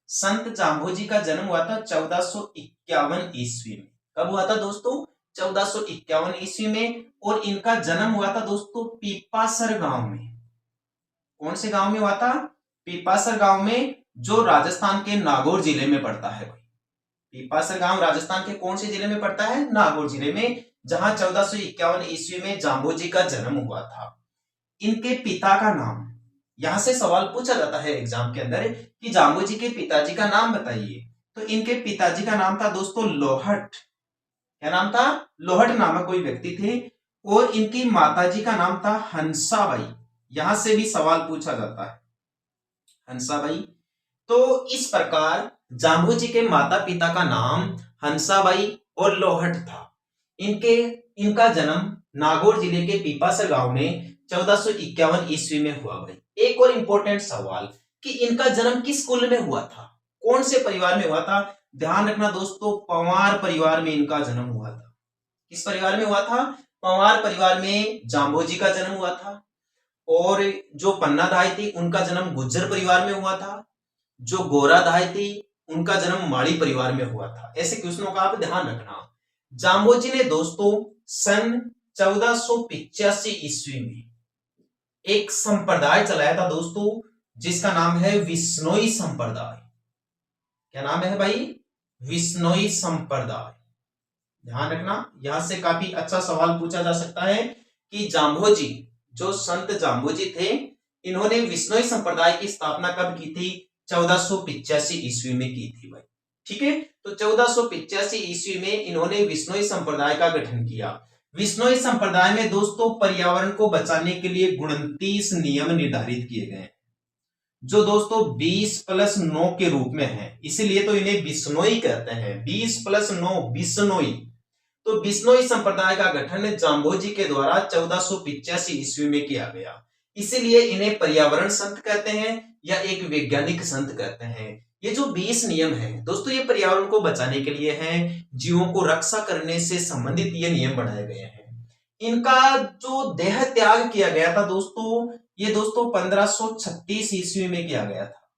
संत जाम्भोजी का जन्म हुआ था 1451 ईस्वी में। कब हुआ था दोस्तों? 1451 ईस्वी में। और इनका जन्म हुआ था दोस्तों पीपासर गांव में। कौन से गांव में हुआ था? पीपासर गांव में, जो राजस्थान के नागौर जिले में पड़ता है भाई। पीपासर गांव राजस्थान के कौन से जिले में पड़ता है? नागौर जिले में, जहां 1451 ईस्वी में जाम्भोजी का जन्म हुआ था। इनके पिता का नाम, यहां से सवाल पूछा जाता है एग्जाम के अंदर कि जाम्भोजी के पिताजी का नाम बताइए। तो इनके पिताजी का नाम था दोस्तों लोहट। क्या नाम था? लोहट नामक कोई व्यक्ति थे। और इनकी माताजी का नाम था हंसाबाई। यहां से भी सवाल पूछा जाता है, हंसाबाई। तो इस प्रकार जाम्भोजी के माता पिता का नाम हंसाबाई और लोहट था। इनका जन्म नागौर जिले के पीपासर गांव में 1451 ईस्वी में हुआ भाई। एक और इंपॉर्टेंट सवाल कि इनका जन्म किस कुल में हुआ था? कौन से परिवार में हुआ था? ध्यान रखना दोस्तों, पंवार परिवार में इनका जन्म हुआ था। किस परिवार में हुआ था? पंवार परिवार में जाम्भोजी का जन्म हुआ था। और जो पन्नाधाय थी उनका जन्म गुज्जर परिवार में हुआ था। जो गोराधाय थी उनका जन्म माड़ी परिवार में हुआ था। ऐसे क्वेश्चनों का आप ध्यान रखना। जाम्भोजी ने दोस्तों सन 1485 ईस्वी में एक संप्रदाय चलाया था दोस्तों, जिसका नाम है विश्नोई संप्रदाय। क्या नाम है भाई? विश्नोई संप्रदाय। ध्यान रखना, यहां से काफी अच्छा सवाल पूछा जा सकता है कि जाम्भोजी, जो संत जाम्भोजी थे, इन्होंने विश्नोई संप्रदाय की स्थापना कब की थी? 1485 ईस्वी में की थी भाई। ठीक है, तो 1485 ईस्वी में इन्होंने विश्नोई संप्रदाय का गठन किया। विश्नोई संप्रदाय में दोस्तों पर्यावरण को बचाने के लिए 29 नियम निर्धारित किए गए, जो दोस्तों 20+9 के रूप में है, इसीलिए तो इन्हें बिश्नोई कहते हैं। 20+9 बिश्नोई। तो बिश्नोई संप्रदाय का गठन जाम्भोजी के द्वारा 1485 ईस्वी में किया गया, इसीलिए इन्हें पर्यावरण संत कहते हैं या एक वैज्ञानिक संत कहते हैं। ये जो 20 नियम है दोस्तों, ये पर्यावरण को बचाने के लिए हैं, जीवों को रक्षा करने से संबंधित ये नियम बनाए गए हैं। इनका जो देह त्याग किया गया था दोस्तों, ये दोस्तों 1536 ईस्वी में किया गया था।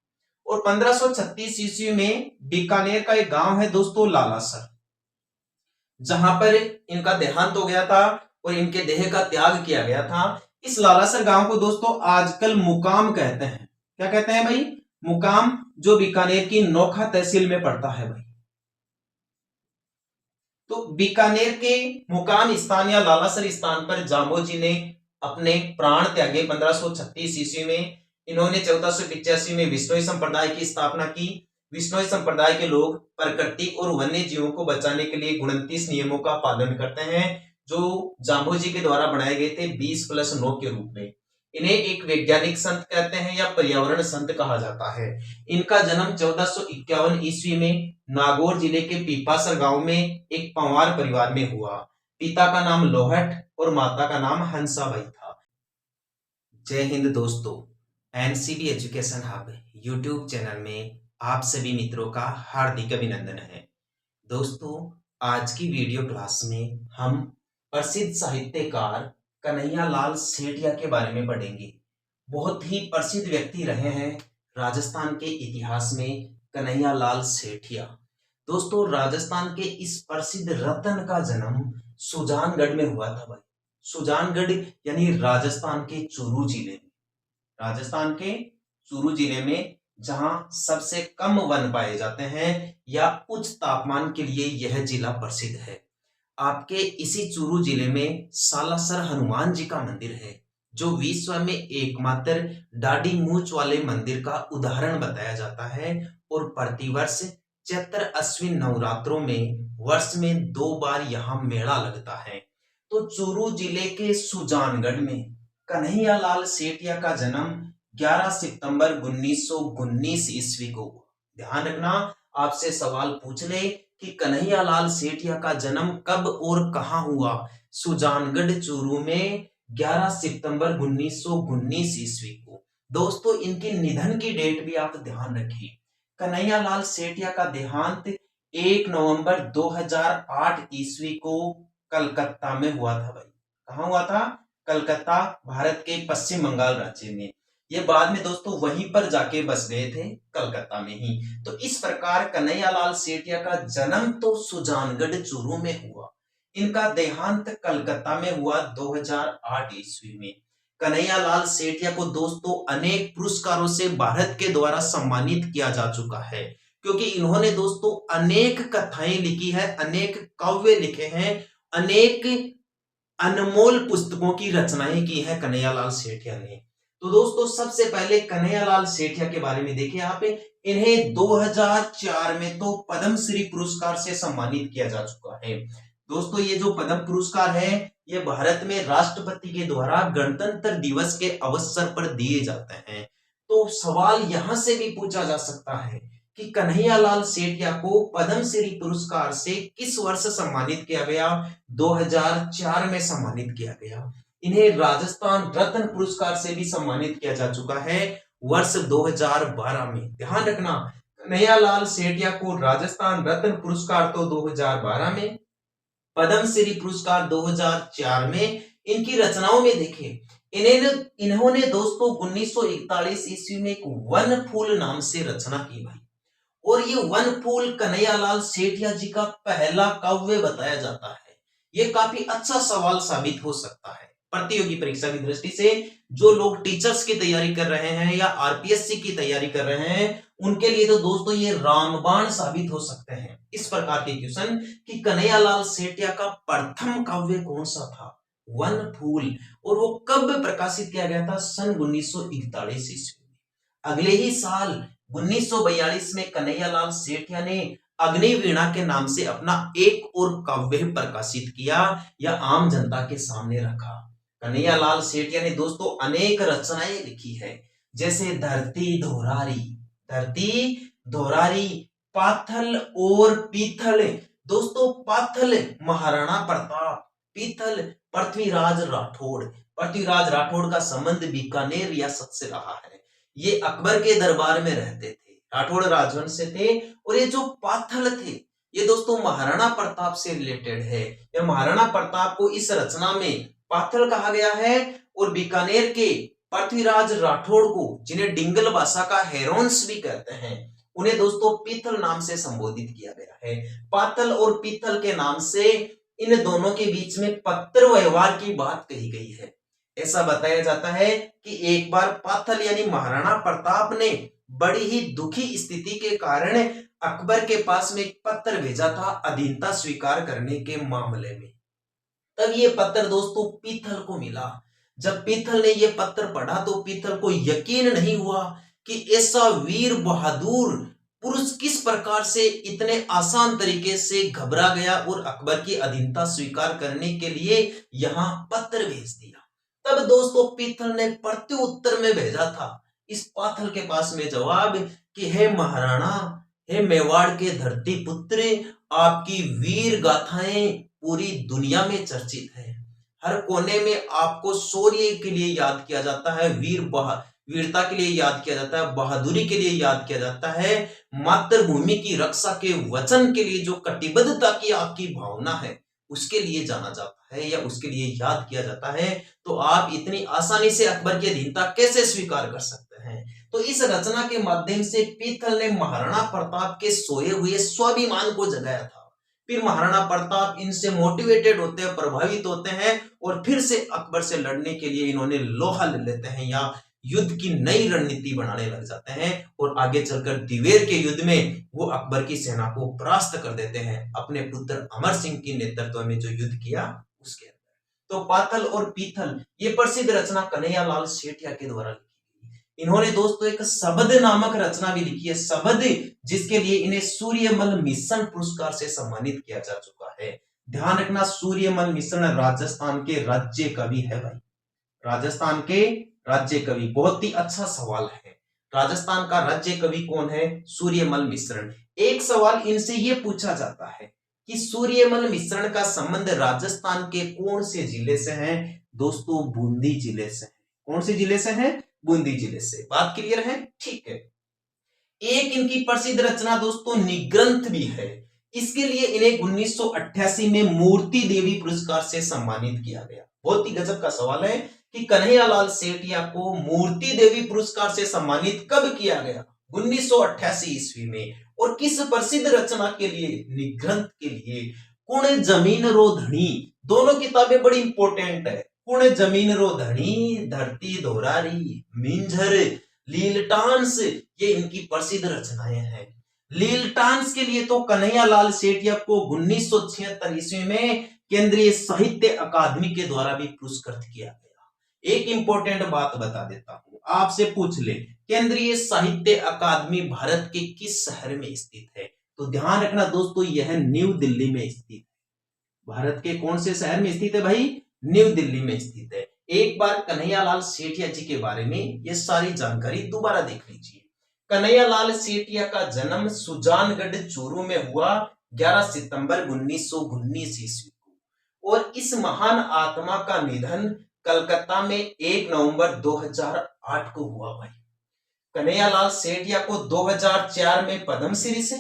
और 1536 ईस्वी में बीकानेर का एक गांव है दोस्तों लालासर, जहां पर इनका देहांत हो गया था और इनके देह का त्याग किया गया था। इस लालासर गांव को दोस्तों आजकल मुकाम कहते हैं। क्या कहते हैं भाई? मुकाम, जो बीकानेर की नोखा तहसील में पड़ता है भाई। तो बीकानेर के मुकाम स्थान या लालासर स्थान पर जाम्भोजी ने अपने प्राण त्यागे 1536 ईस्वी में। इन्होंने 1485 में विश्नोई संप्रदाय की स्थापना की। विश्नोई संप्रदाय के लोग प्रकृति और वन्य जीवों को बचाने के लिए 29 नियमों का पालन करते हैं, जो जाम्बोजी के द्वारा बनाए गए थे 20+9 के रूप में। इन्हें एक वैज्ञानिक संत कहते हैं या पर्यावरण संत कहा जाता है। इनका जन्म 1451 ईस्वी में नागौर जिले के पीपासर गांव में एक पंवार परिवार में हुआ। पिता का नाम लोहट और माता का नाम हंसाबाई था। जय हिंद दोस्तों, NCB education hub YouTube channel में आप सभी मित्रों का हार्दिक अभिनंदन है। दोस्तों, आज की वीडियो क्लास में हम प्रसिद्ध साहित्यकार कन्हैयालाल सेठिया के बारे में पढ़ेंगे। बहुत ही प्रसिद्ध व्यक्ति रहे हैं राजस्थान के इतिहास में कन्हैयालाल सेठिया। दोस्तों, राजस्थान के इस प्रसिद्ध रत्न का जन्म सुजानगढ़ में हुआ था भाई। सुजानगढ़ यानी राजस्थान के चूरू जिले में। राजस्थान के चूरू जिले में जहां सबसे कम वन पाए जाते हैं या उच्च तापमान के लिए यह जिला प्रसिद्ध है। आपके इसी चूरू जिले में सालासर हनुमान जी का मंदिर है, जो विश्व में एकमात्र दाढ़ी मूंछ वाले मंदिर का उदाहरण बताया जाता है और प्रतिवर्ष चैत्र अश्विन नवरात्रों में वर्ष में 2 बार यहाँ मेला लगता है। तो चूरू जिले के सुजानगढ़ में कन्हैयालाल सेठिया का जन्म 11 सितंबर 1919 ईस्वी को हुआ। ध्यान रखना, आपसे सवाल पूछ ले कि कन्हैयालाल सेठिया का जन्म कब और कहां हुआ। सुजानगढ़ चूरू में 11 सितंबर 1919 ईस्वी को। दोस्तों, इनके निधन की डेट भी आप ध्यान रखिए। कन्हैयालाल सेठिया का देहांत 1 नवंबर 2008 ईस्वी को कलकत्ता में हुआ था भाई। कहां हुआ था? कलकत्ता, भारत के पश्चिम बंगाल राज्य में। ये बाद में दोस्तों वहीं पर जाके बस गए थे, कलकत्ता में ही। तो इस प्रकार कन्हैयालाल सेठिया का जन्म तो सुजानगढ़ चूरू में हुआ, इनका देहांत कलकत्ता में हुआ 2008 ईस्वी में। कन्हैयालाल सेठिया को दोस्तों अनेक पुरस्कारों से भारत के द्वारा सम्मानित किया जा चुका है, क्योंकि इन्होंने दोस्तों अनेक कथाएं लिखी है, अनेक काव्य लिखे हैं, अनेक अनमोल पुस्तकों की रचनाएं की है कन्हैयालाल सेठिया ने। तो दोस्तों, सबसे पहले कन्हैयालाल सेठिया के बारे में देखिए यहाँ पे। इन्हें 2004 में तो पद्मश्री पुरस्कार से सम्मानित किया जा चुका है। दोस्तों, ये जो पद्म पुरस्कार है, ये भारत में राष्ट्रपति के द्वारा गणतंत्र दिवस के अवसर पर दिए जाते हैं। तो सवाल यहां से भी पूछा जा सकता है कि कन्हैयालाल सेठिया को पद्मश्री पुरस्कार से किस वर्ष सम्मानित किया गया? 2004 में सम्मानित किया गया। इन्हें राजस्थान रत्न पुरस्कार से भी सम्मानित किया जा चुका है वर्ष 2012 में। ध्यान रखना, कन्हैयालाल सेठिया को राजस्थान रत्न पुरस्कार तो 2012 में, पद्मश्री पुरस्कार 2004 में। इनकी रचनाओं में देखें, इन्होंने दोस्तों 1941 ईस्वी में एक वन फूल नाम से रचना की भाई, और ये वन फूल कन्हैयालाल सेठिया जी का पहला काव्य बताया जाता है। ये काफी अच्छा सवाल साबित हो सकता है प्रतियोगी परीक्षा की दृष्टि से। जो लोग टीचर्स की तैयारी कर रहे हैं या आरपीएससी की तैयारी कर रहे हैं, उनके लिए तो दोस्तों ये रामबाण साबित हो सकते हैं इस प्रकार के क्वेश्चन कि कन्हैयालाल सेठिया का प्रथम काव्य कौन सा था? वन फूल। और वो कब प्रकाशित किया गया था? सन 1941 ईस्वी में। अगले ही साल 1942 में कन्हैयालाल सेठिया ने अग्निवीणा के नाम से अपना एक और काव्य प्रकाशित किया या आम जनता के सामने रखा। कन्हैयालाल सेठिया ने दोस्तों अनेक रचनाएं लिखी है, जैसे धरती धोरारी, पाथल और पीथल। दोस्तों, पाथल महाराणा प्रताप, पीथल पृथ्वीराज राठौड़ का संबंध बीकानेर रियासत से रहा है। ये अकबर के दरबार में रहते थे, राठौड़ राजवंश से थे। और ये जो पाथल थे, ये दोस्तों महाराणा प्रताप से रिलेटेड है। या महाराणा प्रताप को इस रचना में पाथल कहा गया है, और बीकानेर के पृथ्वीराज राठौड़ को, जिन्हें डिंगल भाषा का हेरोंस भी कहते हैं, उन्हें दोस्तों पीथल नाम से संबोधित किया गया है। पाथल और पीथल के नाम से इन दोनों के बीच में पत्र व्यवहार की बात कही गई है। ऐसा बताया जाता है कि एक बार पाथल यानी महाराणा प्रताप ने बड़ी ही दुखी स्थिति के कारण अकबर के पास में एक पत्र भेजा था अधीनता स्वीकार करने के मामले में। तब ये पत्र दोस्तों पीथल को मिला। जब पीथल ने ये पत्र पढ़ा तो पीथल को यकीन नहीं हुआ कि ऐसा वीर बहादुर पुरुष किस प्रकार से इतने आसान तरीके से घबरा गया और अकबर की अधीनता स्वीकार करने के लिए यहाँ पत्र भेज दिया। तब दोस्तों पीतल ने प्रत्युत्तर में भेजा था इस पाथल के पास में जवाब कि हे महाराणा, हे मेवाड़ के धरती पुत्र, आपकी वीर गाथाएं पूरी दुनिया में चर्चित है। हर कोने में आपको शौर्य के लिए याद किया जाता है, वीरता के लिए याद किया जाता है, बहादुरी के लिए याद किया जाता है, मातृभूमि की रक्षा के वचन के लिए जो कटिबद्धता की आपकी भावना है उसके लिए जाना जाता है या उसके लिए याद किया जाता है। तो आप इतनी आसानी से अकबर की अधीनता कैसे स्वीकार कर सकते हैं? तो इस रचना के माध्यम से पीतल ने महाराणा प्रताप के सोए हुए स्वाभिमान को जगाया था। फिर महाराणा प्रताप इनसे मोटिवेटेड होते हैं, प्रभावित होते हैं और फिर से अकबर से लड़ने के लिए इन्होंने लोहा ले लेते हैं या युद्ध की नई रणनीति बनाने लग जाते हैं और आगे चलकर दिवेर के युद्ध में वो अकबर की सेना को परास्त कर देते हैं अपने पुत्र अमर सिंह की नेतृत्व में जो युद्ध किया उसके अंदर। तो पाथल और पीथल ये प्रसिद्ध रचना कन्हैयालाल सेठिया के द्वारा लिखी गई। इन्होंने दोस्तों एक शबद नामक रचना भी लिखी है, शबद, जिसके लिए इन्हें सूर्यमल मिशन पुरस्कार से सम्मानित किया जा चुका है। ध्यान रखना, सूर्यमल मिशन राजस्थान के राज्य कवि है भाई, राजस्थान के राज्य कवि। बहुत ही अच्छा सवाल है, राजस्थान का राज्य कवि कौन है? सूर्यमल मिश्रण। एक सवाल इनसे ये पूछा जाता है कि सूर्यमल मिश्रण का संबंध राजस्थान के कौन से जिले से है? दोस्तों बूंदी जिले से है। कौन से जिले से है? बूंदी जिले से। बात क्लियर है? ठीक है। एक इनकी प्रसिद्ध रचना दोस्तों निग्रंथ भी है। इसके लिए इन्हें 1988 में मूर्ति देवी पुरस्कार से सम्मानित किया गया। बहुत ही गजब का सवाल है कि कन्हैयालाल सेठिया को मूर्ति देवी पुरस्कार से सम्मानित कब किया गया? 1988 ईस्वी में। और किस प्रसिद्ध रचना के लिए? निग्रंथ के लिए। कुण जमीन रो धनी, दोनों किताबें बड़ी इंपॉर्टेंट है। कुण जमीन रो धनी, धरती धोरारी, मिंझर, लीलटांस, ये इनकी प्रसिद्ध रचनाएं हैं। लीलटांस के लिए तो कन्हैयालाल सेठिया को 1976 ईस्वी में केंद्रीय साहित्य अकादमी के द्वारा भी पुरस्कृत किया गया। एक इंपॉर्टेंट बात बता देता हूं, आपसे पूछ ले केंद्रीय साहित्य अकादमी भारत के किस शहर में स्थित है? तो ध्यान रखना दोस्तों, यह न्यू दिल्ली में स्थित है। भारत के कौन से शहर में स्थित है भाई? न्यू दिल्ली में स्थित है। एक बार कन्हैयालाल सेठिया जी के बारे में ये सारी जानकारी दोबारा देख लीजिए। कन्हैयालाल सेठिया का जन्म सुजानगढ़ चूरू में हुआ 11 सितंबर 1919 ईस्वी को और इस महान आत्मा का निधन कलकत्ता में 1 नवंबर 2008 को हुआ भाई। कन्हैयालाल सेठिया को 2004 में पद्मश्री से,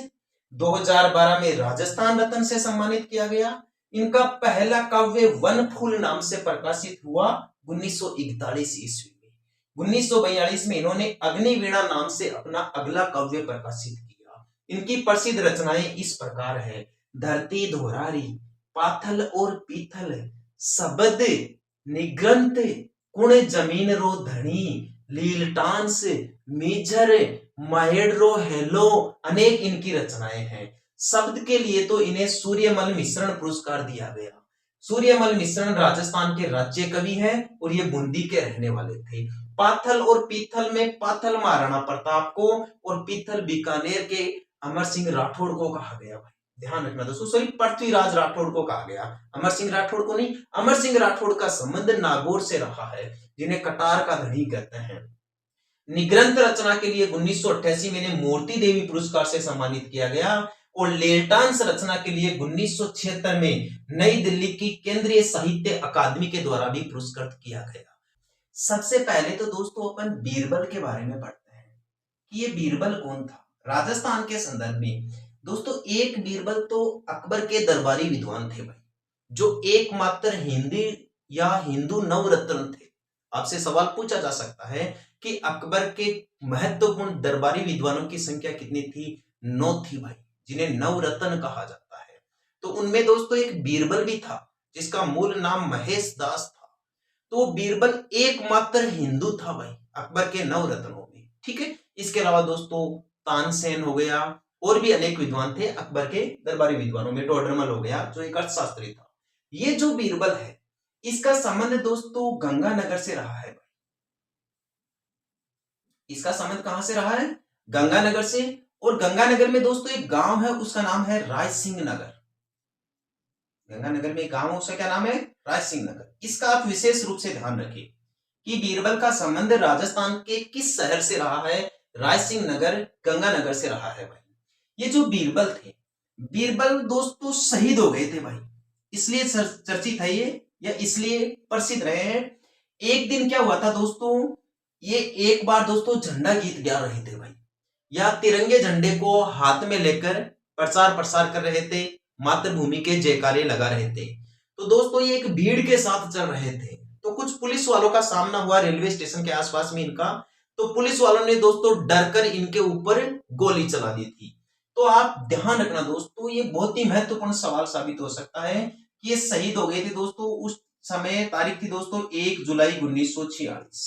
2012 में राजस्थान रत्न से सम्मानित किया गया। इनका पहला काव्य वन फूल नाम से प्रकाशित हुआ 1941 ईस्वी में। 1942 में इन्होंने अग्निवीणा नाम से अपना अगला काव्य प्रकाशित किया। इनकी प्रसिद्ध रचनाएं इस प्रकार है: धरती धोरारी, पाथल और पीथल, शबद, निग्रंथ, कुण जमीन रो धनी, लीलटांस, मीझर, माहेड्रो हेलो, अनेक इनकी रचनाएं हैं। शब्द के लिए तो इन्हें सूर्यमल मिश्रण पुरस्कार दिया गया। सूर्यमल मिश्रण राजस्थान के राज्य कवि हैं और ये बूंदी के रहने वाले थे। पाथल और पीथल में पाथल महाराणा प्रताप को और पीथल बीकानेर के अमर सिंह राठौड़ को कहा गया भाई। ध्यान रखना दोस्तों, सॉरी पृथ्वीराज राठौड़ को कहा गया, अमर सिंह राठौड़ को नहीं। अमर सिंह राठौड़ का संबंध नागौर से रहा है, जिन्हें कटार का धनी कहते हैं। निग्रंथ रचना के लिए 1988 में इन्हें मूर्ति देवी पुरस्कार से सम्मानित किया गया और लेल्टांस रचना के लिए 1976 में नई दिल्ली की केंद्रीय साहित्य अकादमी के द्वारा भी पुरस्कृत किया गया। सबसे पहले तो दोस्तों अपन बीरबल के बारे में पढ़ते हैं कि ये बीरबल कौन था राजस्थान के संदर्भ में। दोस्तों एक बीरबल तो अकबर के दरबारी विद्वान थे भाई, जो एकमात्र हिंदी या हिंदू नवरत्न थे। आपसे सवाल पूछा जा सकता है कि अकबर के महत्वपूर्ण दरबारी विद्वानों की संख्या कितनी थी? 9 थी भाई, जिन्हें नवरत्न कहा जाता है। तो उनमें दोस्तों एक बीरबल भी था जिसका मूल नाम महेश दास था। तो बीरबल एकमात्र हिंदू था भाई अकबर के नवरत्नों में। ठीक है, इसके अलावा दोस्तों तानसेन हो गया और भी अनेक विद्वान थे अकबर के दरबारी विद्वानों में। टोडरमल हो गया जो एक अर्थशास्त्री था। ये जो बीरबल है इसका संबंध दोस्तों गंगानगर से रहा है भाई। इसका संबंध कहां से रहा है? गंगानगर से। और गंगानगर में दोस्तों एक गांव है, उसका नाम है राय सिंह नगर। गंगानगर में एक गांव है, उसका क्या नाम है? राय सिंह नगर। इसका आप विशेष रूप से ध्यान रखिए कि बीरबल का संबंध राजस्थान के किस शहर से रहा है? राय सिंह नगर, गंगानगर से रहा है भाई। ये जो बीरबल थे, बीरबल दोस्तों शहीद हो गए थे भाई, इसलिए चर्चित है ये, या इसलिए प्रसिद्ध रहे हैं। एक दिन क्या हुआ था दोस्तों, ये एक बार दोस्तों झंडा गीत गा रहे थे भाई, या तिरंगे झंडे को हाथ में लेकर प्रचार प्रसार कर रहे थे, मातृभूमि के जयकारे लगा रहे थे। तो दोस्तों ये एक भीड़ के साथ चल रहे थे, तो कुछ पुलिस वालों का सामना हुआ रेलवे स्टेशन के आसपास में इनका। तो पुलिस वालों ने दोस्तों डरकर इनके ऊपर गोली चला दी थी। तो आप ध्यान रखना दोस्तों, ये बहुत ही महत्वपूर्ण सवाल साबित हो सकता है कि ये शहीद हो गए थे दोस्तों। उस समय तारीख थी दोस्तों 1 जुलाई 1946,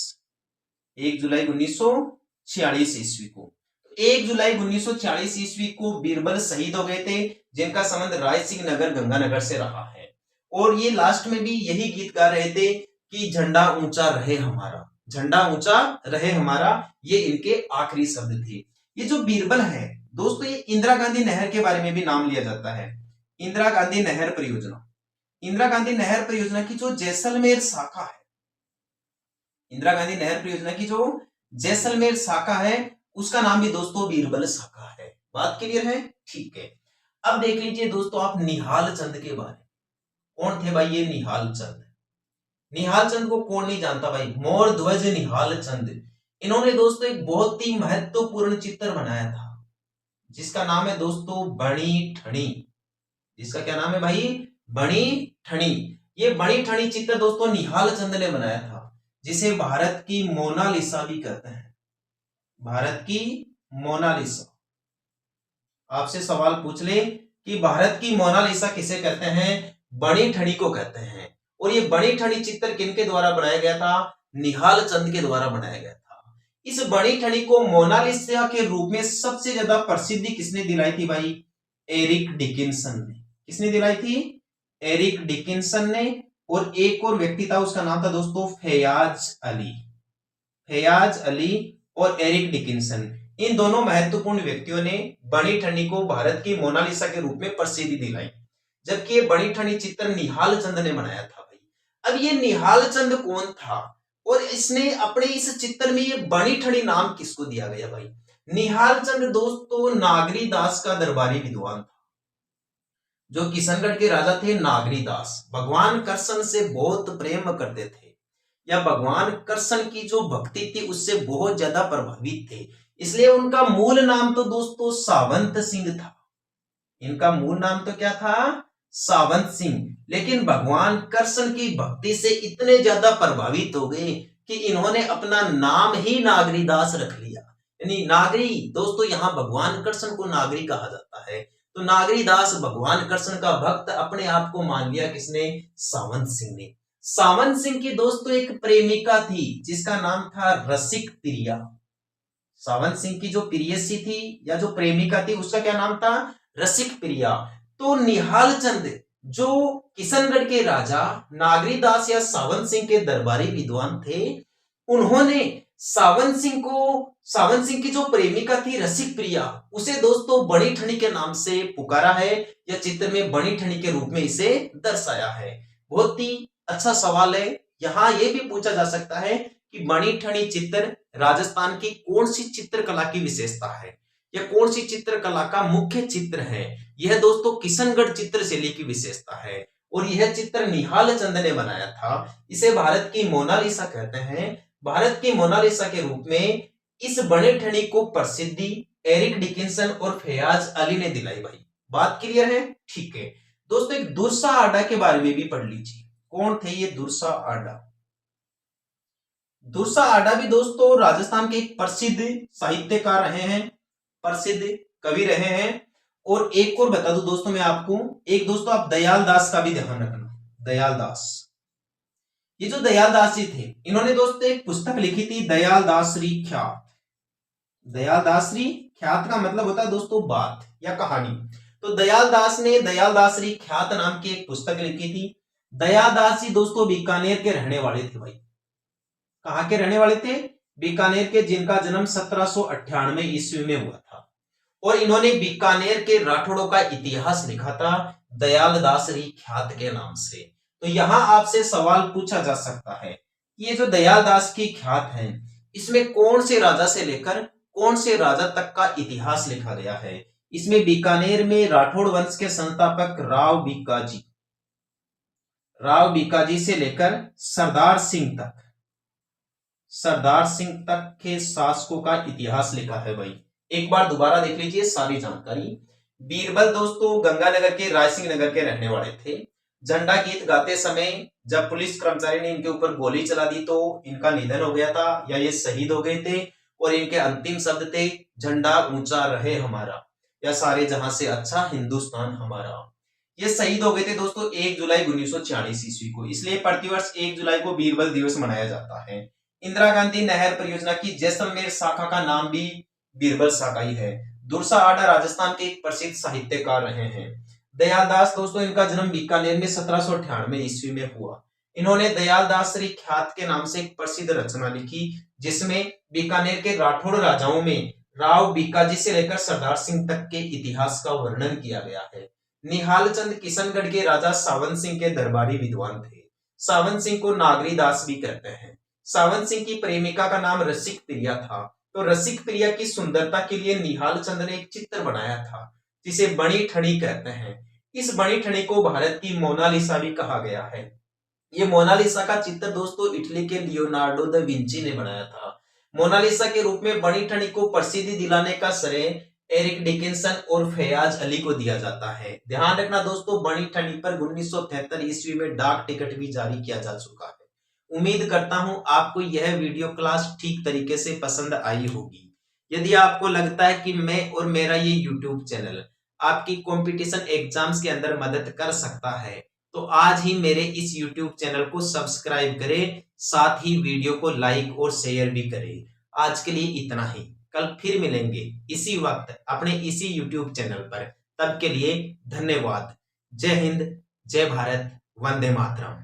1 जुलाई 1946 ईस्वी को। 1 जुलाई 1946 ईस्वी को बीरबल शहीद हो गए थे, जिनका संबंध राय सिंह नगर गंगानगर से रहा है। और ये लास्ट में भी यही गीत गा रहे थे कि झंडा ऊंचा रहे हमारा, झंडा ऊंचा रहे हमारा, ये इनके आखिरी शब्द थे। ये जो बीरबल है दोस्तों, ये इंदिरा गांधी नहर के बारे में भी नाम लिया जाता है। इंदिरा गांधी नहर परियोजना, इंदिरा गांधी नहर परियोजना की जो जैसलमेर शाखा है, इंदिरा गांधी नहर परियोजना की जो जैसलमेर शाखा है, उसका नाम भी दोस्तों बीरबल शाखा है। बात क्लियर है? ठीक है। अब देख लीजिए दोस्तों आप निहाल चंद के बारे में। कौन थे भाई ये निहाल चंद? निहाल चंद को कौन नहीं जानता भाई, मोर ध्वज निहाल चंद। इन्होंने दोस्तों एक बहुत ही महत्वपूर्ण चित्र बनाया था, जिसका नाम है दोस्तों बणी ठणी। जिसका क्या नाम है भाई? बणी ठणी। ये बणी ठणी चित्र दोस्तों निहाल चंद ने बनाया था, जिसे भारत की मोनालिसा भी कहते हैं। भारत की मोनालिसा। आपसे सवाल पूछ ले कि भारत की मोनालिसा किसे कहते हैं? बणी ठणी को कहते हैं। और ये बणी ठणी चित्र किनके द्वारा बनाया गया था? निहाल चंद के द्वारा बनाया गया था। इस बणी ठणी को मोनालिसा के रूप में सबसे ज्यादा प्रसिद्धि किसने दिलाई थी भाई? एरिक डिकिंसन ने। किसने दिलाई थी? एरिक डिकिंसन ने। और एक और व्यक्ति था, उसका नाम था दोस्तों फैयाज अली। फैयाज अली और एरिक डिकिंसन, इन दोनों महत्वपूर्ण व्यक्तियों ने बणी ठणी को भारत की मोनालिसा के रूप में प्रसिद्धि दिलाई, जबकि ये बणी ठणी चित्र निहाल चंद ने बनाया था भाई। अब ये निहाल चंद कौन था और इसने अपने इस चित्र में ये बणी ठणी नाम किसको दिया गया भाई? निहाल चंद दोस्तों नागरी दास का दरबारी विद्वान था, जो किशनगढ़ के राजा थे। नागरी दास भगवान कृष्ण से बहुत प्रेम करते थे, या भगवान कृष्ण की जो भक्ति थी उससे बहुत ज्यादा प्रभावित थे, इसलिए उनका मूल नाम तो दोस्तों सावंत सिंह था। इनका मूल नाम तो क्या था? सावंत सिंह। लेकिन भगवान कृष्ण की भक्ति से इतने ज्यादा प्रभावित हो गए कि इन्होंने अपना नाम ही नागरी दास रख लिया। यानी नागरी दोस्तों, यहाँ भगवान कृष्ण को नागरी कहा जाता है, तो नागरी दास भगवान कृष्ण का भक्त अपने आप को मान लिया किसने? सावंत सिंह ने। सावंत सिंह की दोस्तों एक प्रेमिका थी, जिसका नाम था रसिक प्रिया। सावंत सिंह की जो प्रेयसी थी या जो प्रेमिका थी, उसका क्या नाम था? रसिक प्रिया। तो निहाल चंद जो किशनगढ़ के राजा नागरी दास या सावंत सिंह के दरबारी विद्वान थे, उन्होंने सावंत सिंह की जो प्रेमिका थी रसिक प्रिया, उसे दोस्तों बणी ठणी के नाम से पुकारा है, या चित्र में बणी ठणी के रूप में इसे दर्शाया है। बहुत ही अच्छा सवाल है। यहां यह भी पूछा जा सकता है कि बणी ठणी चित्र राजस्थान की कौन सी चित्रकला की विशेषता है, या कौन सी चित्रकला का मुख्य चित्र है? यह दोस्तों किशनगढ़ चित्र शैली की विशेषता है, और यह चित्र निहाल चंद ने बनाया था। इसे भारत की मोनालिसा कहते हैं। भारत की मोनालिसा के रूप में इस बणी ठणी को प्रसिद्धि एरिक डिकिंसन और फैयाज अली ने दिलाई भाई। बात क्लियर है? ठीक है दोस्तों, एक दुर्सा आडा के बारे में भी पढ़ लीजिए। कौन थे ये दुर्सा आडा? दुर्सा आडा भी दोस्तों राजस्थान के एक प्रसिद्ध साहित्यकार रहे हैं, प्रसिद्ध कवि रहे हैं। और एक और बता दूं दोस्तों मैं आपको, एक दोस्तों आप दयाल दास का भी ध्यान रखना। दयाल दास, ये जो दयाल दास जी थे, इन्होंने दोस्तों एक पुस्तक लिखी थी दयाल दासरी ख्यात। दयाल दासरी ख्यात का मतलब होता है दोस्तों बात या कहानी। तो दयाल दास ने दयाल दासरी ख्यात नाम की एक पुस्तक लिखी थी। दयाल दास जी दोस्तों बीकानेर के रहने वाले थे भाई। कहां के रहने वाले थे? बीकानेर के, जिनका जन्म 1798 ईस्वी में हुआ था। और इन्होंने बीकानेर के राठौड़ों का इतिहास लिखा था दयाल दासरी ख्यात के नाम से। तो यहां आपसे सवाल पूछा जा सकता है, ये जो दयाल दास की ख्यात है, इसमें कौन से राजा से लेकर कौन से राजा तक का इतिहास लिखा गया है? इसमें बीकानेर में राठौड़ वंश के संस्थापक राव बीकाजी से लेकर सरदार सिंह तक के शासकों का इतिहास लिखा है भाई। एक बार दोबारा देख लीजिए सारी जानकारी। बीरबल दोस्तों गंगानगर के रायसिंह नगर के रहने वाले थे। झंडा गीत गाते समय जब पुलिस कर्मचारी ने इनके ऊपर गोली चला दी तो इनका निधन हो गया था या ये शहीद हो गए थे, और इनके अंतिम शब्द थे झंडा ऊंचा रहे हमारा, या सारे जहां से अच्छा हिंदुस्तान हमारा। ये शहीद हो गए थे दोस्तों 1 जुलाई 1946 ईस्वी को, इसलिए प्रतिवर्ष 1 जुलाई को बीरबल दिवस मनाया जाता है। इंदिरा गांधी नहर परियोजना की जैसलमेर शाखा का नाम भी बीरबल शाखा ही है। दुर्सा आडा राजस्थान के एक प्रसिद्ध साहित्यकार रहे हैं। दयाल दास दोस्तों इनका जन्म बीकानेर में 1798 ईस्वी में हुआ। इन्होंने दयाल दासरी ख्यात के नाम से एक प्रसिद्ध रचना लिखी जिसमें बीकानेर के राठौड़ राजाओं में राव बीकाजी से लेकर सरदार सिंह तक के इतिहास का वर्णन किया गया है। निहाल चंद किशनगढ़ के राजा सावंत सिंह के दरबारी विद्वान थे। सावंत सिंह को नागरी दास भी कहते हैं। सावंत सिंह की प्रेमिका का नाम रसिक प्रिया था, तो रसिक प्रिया की सुंदरता के लिए निहाल चंद ने एक चित्र बनाया था जिसे बणी ठणी कहते हैं। इस बणी ठणी को भारत की मोनालिसा भी कहा गया है। ये मोनालिसा का चित्र दोस्तों इटली के लियोनार्डो दा विंची ने बनाया था। मोनालिसा के रूप में बणी ठणी को प्रसिद्धि दिलाने का श्रेय एरिक डिकिंसन और फैयाज अली को दिया जाता है। ध्यान रखना दोस्तों बणी ठणी पर 1973 ईस्वी में डाक टिकट भी जारी किया जा चुका है। उम्मीद करता हूं आपको यह वीडियो क्लास ठीक तरीके से पसंद आई होगी। यदि आपको लगता है कि मैं और मेरा ये YouTube चैनल आपकी कंपटीशन एग्जाम्स के अंदर मदद कर सकता है तो आज ही मेरे इस YouTube चैनल को सब्सक्राइब करें, साथ ही वीडियो को लाइक और शेयर भी करें। आज के लिए इतना ही, कल फिर मिलेंगे इसी वक्त अपने इसी YouTube चैनल पर। तब के लिए धन्यवाद। जय हिंद, जय भारत, वंदे मातरम।